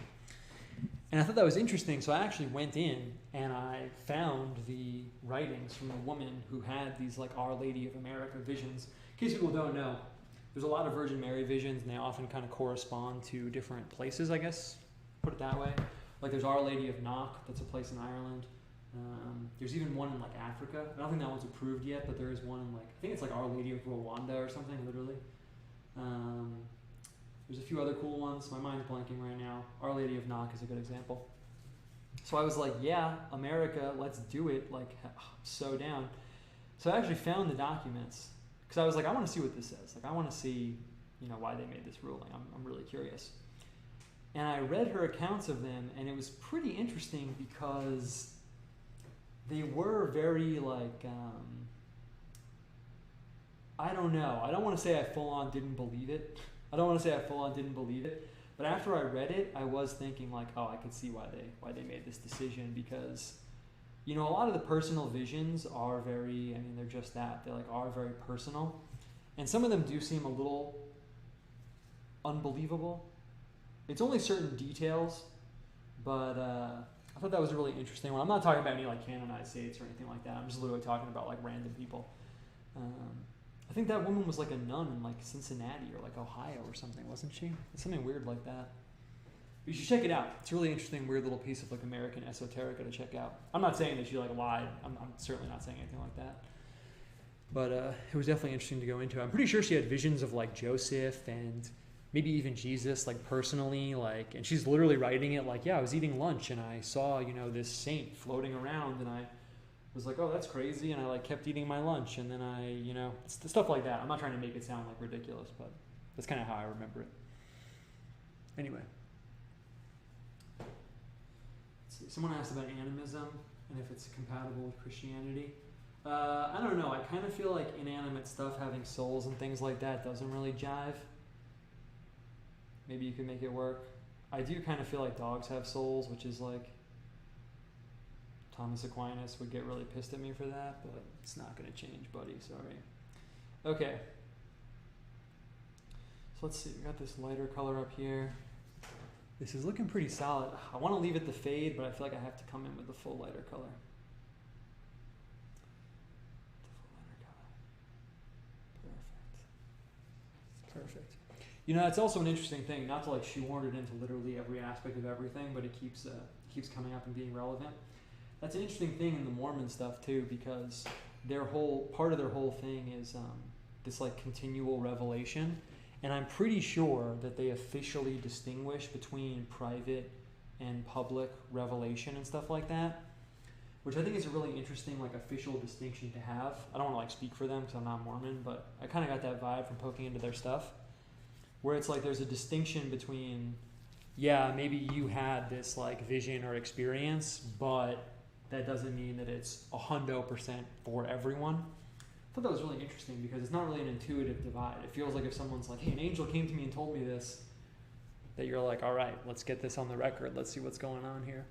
And I thought that was interesting, so I actually went in and I found the writings from a woman who had these like Our Lady of America visions. In case people don't know, there's a lot of Virgin Mary visions, and they often kind of correspond to different places, I guess, put it that way. Like there's Our Lady of Knock, that's a place in Ireland. There's even one in like Africa. I don't think that one's approved yet, but there is one in like, I think it's like Our Lady of Rwanda or something, literally. There's a few other cool ones. My mind's blanking right now. Our Lady of Knock is a good example. So I was like, yeah, America, let's do it. Like, I'm so down. So I actually found the documents because I was like, I want to see what this says. Like, I want to see, why they made this ruling. I'm really curious. And I read her accounts of them, and it was pretty interesting because they were very like, I don't know. I don't want to say I full on didn't believe it. But after I read it, I was thinking like, oh, I could see why they made this decision, because, a lot of the personal visions are very, they're just that. They are very personal. And some of them do seem a little unbelievable. It's only certain details, but I thought that was a really interesting one. I'm not talking about any canonized saints or anything like that. I'm just literally talking about random people. I think that woman was a nun in Cincinnati or Ohio or something, wasn't she? It's something weird like that. You should check it out. It's a really interesting, weird little piece of American esoterica to check out. I'm not saying that she lied. I'm certainly not saying anything like that. But it was definitely interesting to go into. I'm pretty sure she had visions of Joseph and maybe even Jesus, personally, and she's literally writing it yeah, I was eating lunch and I saw, this saint floating around, and I was like, oh, that's crazy, and I kept eating my lunch, and then I, stuff like that. I'm not trying to make it sound ridiculous, but that's kind of how I remember it. Anyway. Let's see. Someone asked about animism and if it's compatible with Christianity. I don't know. I kind of feel like inanimate stuff having souls and things like that doesn't really jive. Maybe you could make it work. I do kind of feel like dogs have souls, which is Thomas Aquinas would get really pissed at me for that, but it's not going to change, buddy. Sorry. Okay. So let's see. We got this lighter color up here. This is looking pretty solid. I want to leave it the fade, but I feel like I have to come in with the full lighter color. Perfect. It's also an interesting thing, not to shoehorn it into literally every aspect of everything, but it keeps coming up and being relevant. That's an interesting thing in the Mormon stuff too, because part of their whole thing is this like continual revelation. And I'm pretty sure that they officially distinguish between private and public revelation and stuff like that, which I think is a really interesting like official distinction to have. I don't want to like speak for them because I'm not Mormon, but I kind of got that vibe from poking into their stuff, where it's like there's a distinction between, yeah, maybe you had this like vision or experience, but that doesn't mean that it's 100% for everyone. I thought that was really interesting because it's not really an intuitive divide. It feels like if someone's like, hey, an angel came to me and told me this, that you're like, all right, let's get this on the record. Let's see what's going on here.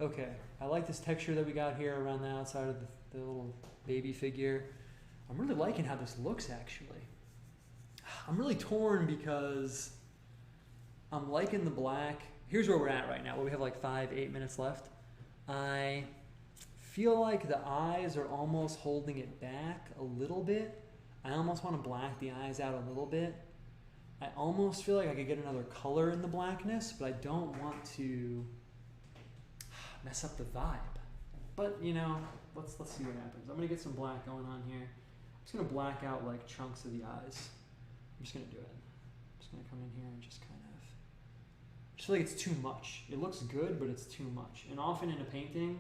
Okay, I like this texture that we got here around the outside of the little baby figure. I'm really liking how this looks, actually. I'm really torn because I'm liking the black. Here's where we're at right now. We have like 5-8 minutes left. I feel like the eyes are almost holding it back a little bit. I almost want to black the eyes out a little bit. I almost feel like I could get another color in the blackness, but I don't want to mess up the vibe. But, you know, let's see what happens. I'm going to get some black going on here. I'm just going to black out like chunks of the eyes. I'm just going to do it. I'm just going to come in here and just kind of, I just feel like it's too much. It looks good, but it's too much. And often in a painting,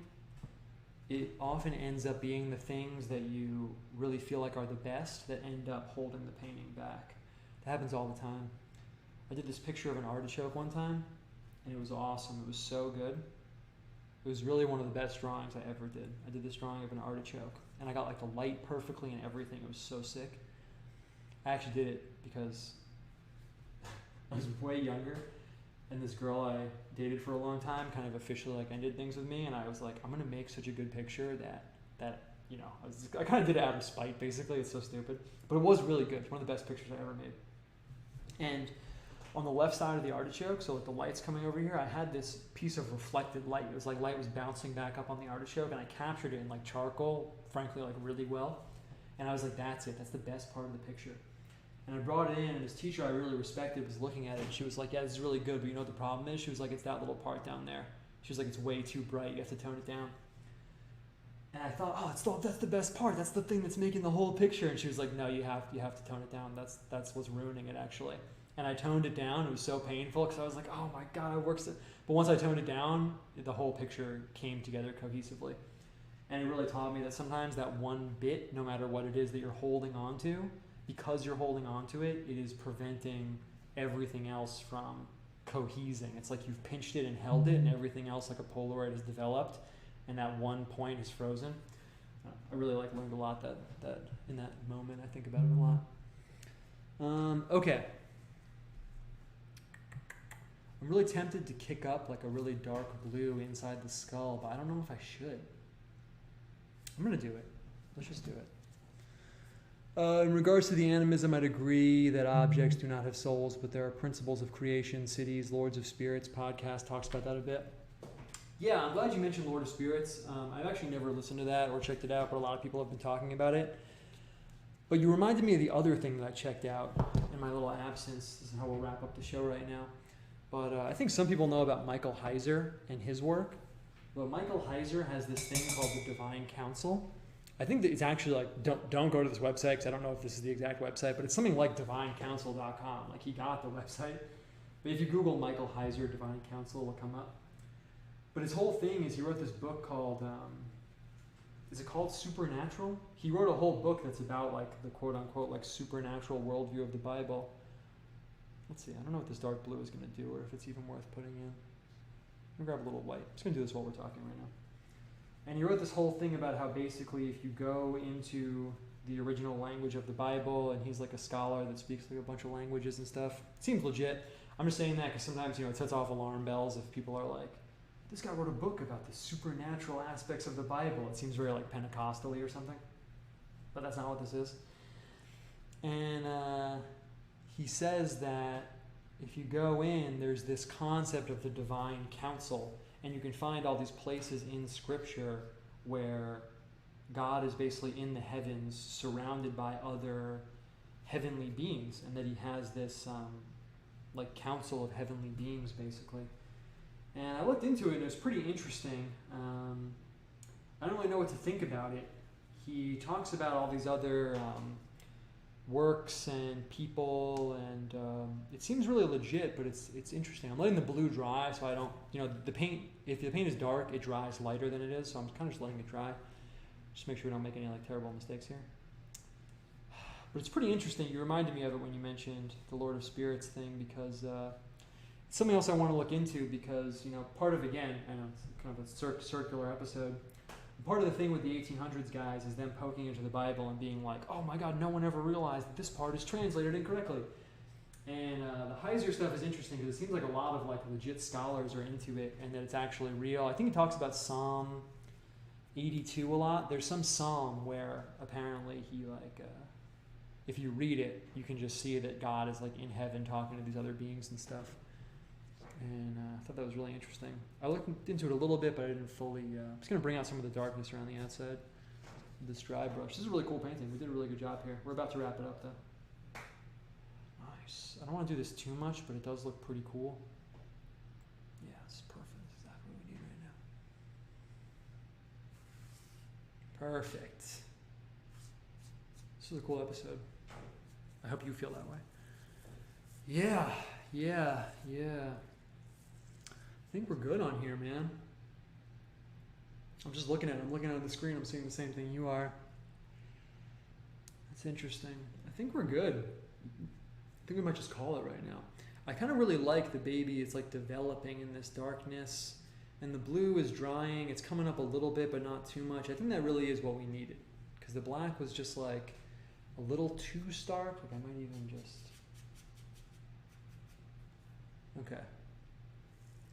it often ends up being the things that you really feel like are the best that end up holding the painting back. That happens all the time. I did this picture of an artichoke one time, and it was awesome. It was so good. It was really one of the best drawings I ever did. I did this drawing of an artichoke, and I got like the light perfectly and everything. It was so sick. I actually did it because I was way younger, and this girl I dated for a long time kind of officially like ended things with me, and I was like, I'm gonna make such a good picture that you know, I kind of did it out of spite, basically. It's so stupid, but it was really good. It's one of the best pictures I ever made. And on the left side of the artichoke, so with the light's coming over here, I had this piece of reflected light. It was like light was bouncing back up on the artichoke, and I captured it in like charcoal, frankly, like really well. And I was like, that's it. That's the best part of the picture. And I brought it in, and this teacher I really respected was looking at it, and she was like, yeah, this is really good, but you know what the problem is? She was like, it's that little part down there. She was like, it's way too bright. You have to tone it down. And I thought, oh, that's the best part. That's the thing that's making the whole picture. And she was like, no, you have to tone it down. That's what's ruining it, actually. And I toned it down. It was so painful because I was like, oh my God, it works. But once I toned it down, the whole picture came together cohesively. And it really taught me that sometimes that one bit, no matter what it is that you're holding on to, because you're holding on to it, it is preventing everything else from cohesing. It's like you've pinched it and held it, and everything else like a Polaroid has developed, and that one point is frozen. I really learned a lot that in that moment. I think about it a lot. Okay. I'm really tempted to kick up like a really dark blue inside the skull, but I don't know if I should. I'm going to do it. Let's just do it. In regards to the animism, I'd agree that objects do not have souls, but there are principles of creation, cities, lords of spirits. Podcast talks about that a bit. Yeah, I'm glad you mentioned Lord of Spirits. I've actually never listened to that or checked it out, but a lot of people have been talking about it. But you reminded me of the other thing that I checked out in my little absence. This is how we'll wrap up the show right now. But I think some people know about Michael Heiser and his work. But Michael Heiser has this thing called the Divine Council. I think that it's actually like, don't go to this website because I don't know if this is the exact website, but it's something like divinecouncil.com. Like he got the website. But if you Google Michael Heiser Divine Council, it will come up. But his whole thing is he wrote this book called, is it called Supernatural? He wrote a whole book that's about like the quote unquote like supernatural worldview of the Bible. Let's see, I don't know what this dark blue is going to do or if it's even worth putting in. I'm going to grab a little white. I'm just going to do this while we're talking right now. And he wrote this whole thing about how basically if you go into the original language of the Bible, and he's like a scholar that speaks like a bunch of languages and stuff. It seems legit. I'm just saying that because sometimes, it sets off alarm bells if people are like, this guy wrote a book about the supernatural aspects of the Bible. It seems very like Pentecostal-y or something. But that's not what this is. And he says that if you go in, there's this concept of the divine council, and you can find all these places in Scripture where God is basically in the heavens surrounded by other heavenly beings, and that he has this like council of heavenly beings basically. And I looked into it and it was pretty interesting. I don't really know what to think about it. He talks about all these other works and people, and it seems really legit, but it's interesting. I'm letting the blue dry so I don't, the paint, if the paint is dark, it dries lighter than it is, so I'm kind of just letting it dry. Just make sure we don't make any terrible mistakes here. But it's pretty interesting. You reminded me of it when you mentioned the Lord of Spirits thing, because it's something else I want to look into, because, part of, again, I know it's kind of a circular episode. Part of the thing with the 1800s guys is them poking into the Bible and being like, oh my God, no one ever realized that this part is translated incorrectly. And the Heiser stuff is interesting because it seems like a lot of legit scholars are into it and that it's actually real. I think he talks about Psalm 82 a lot. There's some psalm where apparently he if you read it, you can just see that God is in heaven talking to these other beings and stuff. And I thought that was really interesting. I looked into it a little bit, but I didn't fully... I'm just going to bring out some of the darkness around the outside with this dry brush. This is a really cool painting. We did a really good job here. We're about to wrap it up, though. Nice. I don't want to do this too much, but it does look pretty cool. Yeah, it's perfect. That's exactly what we need right now. Perfect. This is a cool episode. I hope you feel that way. Yeah. I think we're good on here, man. I'm just looking at it. I'm looking at the screen. I'm seeing the same thing you are. That's interesting. I think we're good. I think we might just call it right now. I kind of really like the baby. It's developing in this darkness. And the blue is drying. It's coming up a little bit, but not too much. I think that really is what we needed. Because the black was just a little too stark. I might even just... Okay.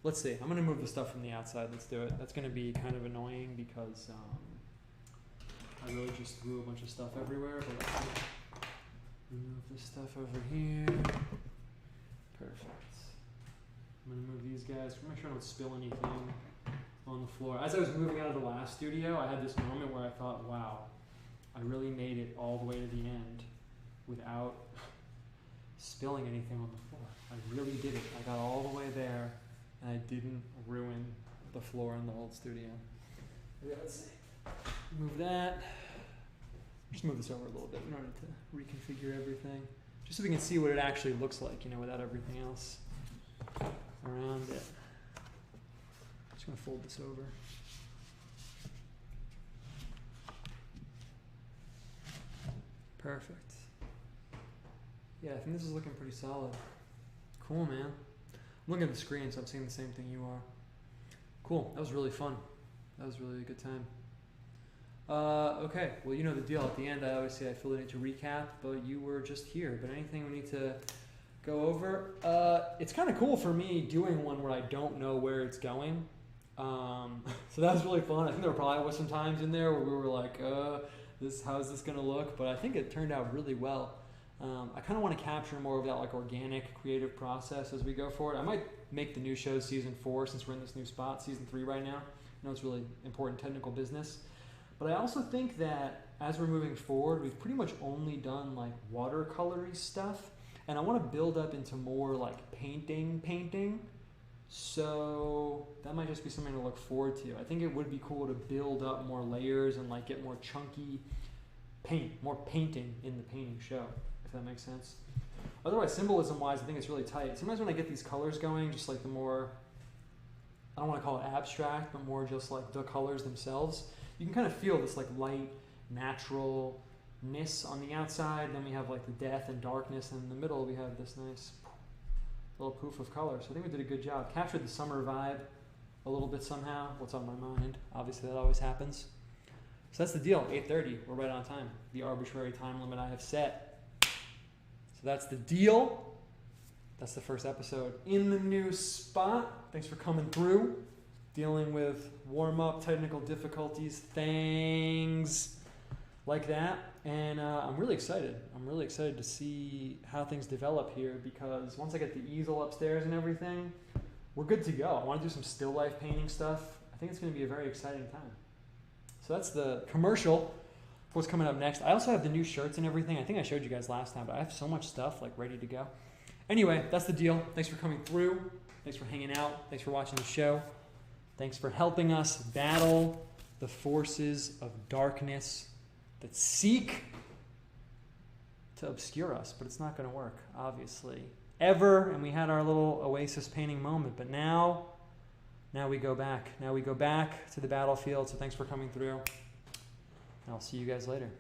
Let's see. I'm going to move the stuff from the outside. Let's do it. That's going to be kind of annoying because I really just threw a bunch of stuff everywhere. But let's move this stuff over here. Perfect. I'm going to move these guys. Make sure I don't spill anything on the floor. As I was moving out of the last studio, I had this moment where I thought, wow, I really made it all the way to the end without spilling anything on the floor. I really did it. I got all the way there, and I didn't ruin the floor in the old studio. Yeah, let's see. Move that. Just move this over a little bit in order to reconfigure everything. Just so we can see what it actually looks like, without everything else around it. Just going to fold this over. Perfect. Yeah, I think this is looking pretty solid. Cool, man. I'm looking at the screen, so I'm seeing the same thing you are. Cool. That was really fun. That was really a good time. Okay. Well, you know the deal. At the end, I always say I feel the need to recap, but you were just here. But anything we need to go over? It's kind of cool for me doing one where I don't know where it's going. So that was really fun. I think there probably was some times in there where we were like, how's this going to look? But I think it turned out really well. I kind of want to capture more of that organic creative process as we go forward. I might make the new show season 4 since we're in this new spot, season 3 right now. I know it's really important technical business. But I also think that as we're moving forward, we've pretty much only done watercolory stuff. And I want to build up into more painting. So that might just be something to look forward to. I think it would be cool to build up more layers and get more chunky more painting in the painting show, if that makes sense. Otherwise, symbolism-wise, I think it's really tight. Sometimes when I get these colors going, just the more, I don't want to call it abstract, but more just the colors themselves, you can kind of feel this light, naturalness on the outside. Then we have the death and darkness, and in the middle we have this nice little poof of color. So I think we did a good job. Captured the summer vibe a little bit somehow. What's on my mind? Obviously, that always happens. So that's the deal. 8:30. We're right on time. The arbitrary time limit I have set. So that's the deal. That's the first episode in the new spot. Thanks for coming through. Dealing with warm-up, technical difficulties, things like that. And I'm really excited. I'm really excited to see how things develop here, because once I get the easel upstairs and everything, we're good to go. I want to do some still life painting stuff. I think it's going to be a very exciting time. So that's the commercial for what's coming up next. I also have the new shirts and everything. I think I showed you guys last time, but I have so much stuff ready to go. Anyway, that's the deal. Thanks for coming through. Thanks for hanging out. Thanks for watching the show. Thanks for helping us battle the forces of darkness that seek to obscure us, but it's not going to work, obviously. Ever, and we had our little oasis painting moment, but now we go back. Now we go back to the battlefield. So thanks for coming through. I'll see you guys later.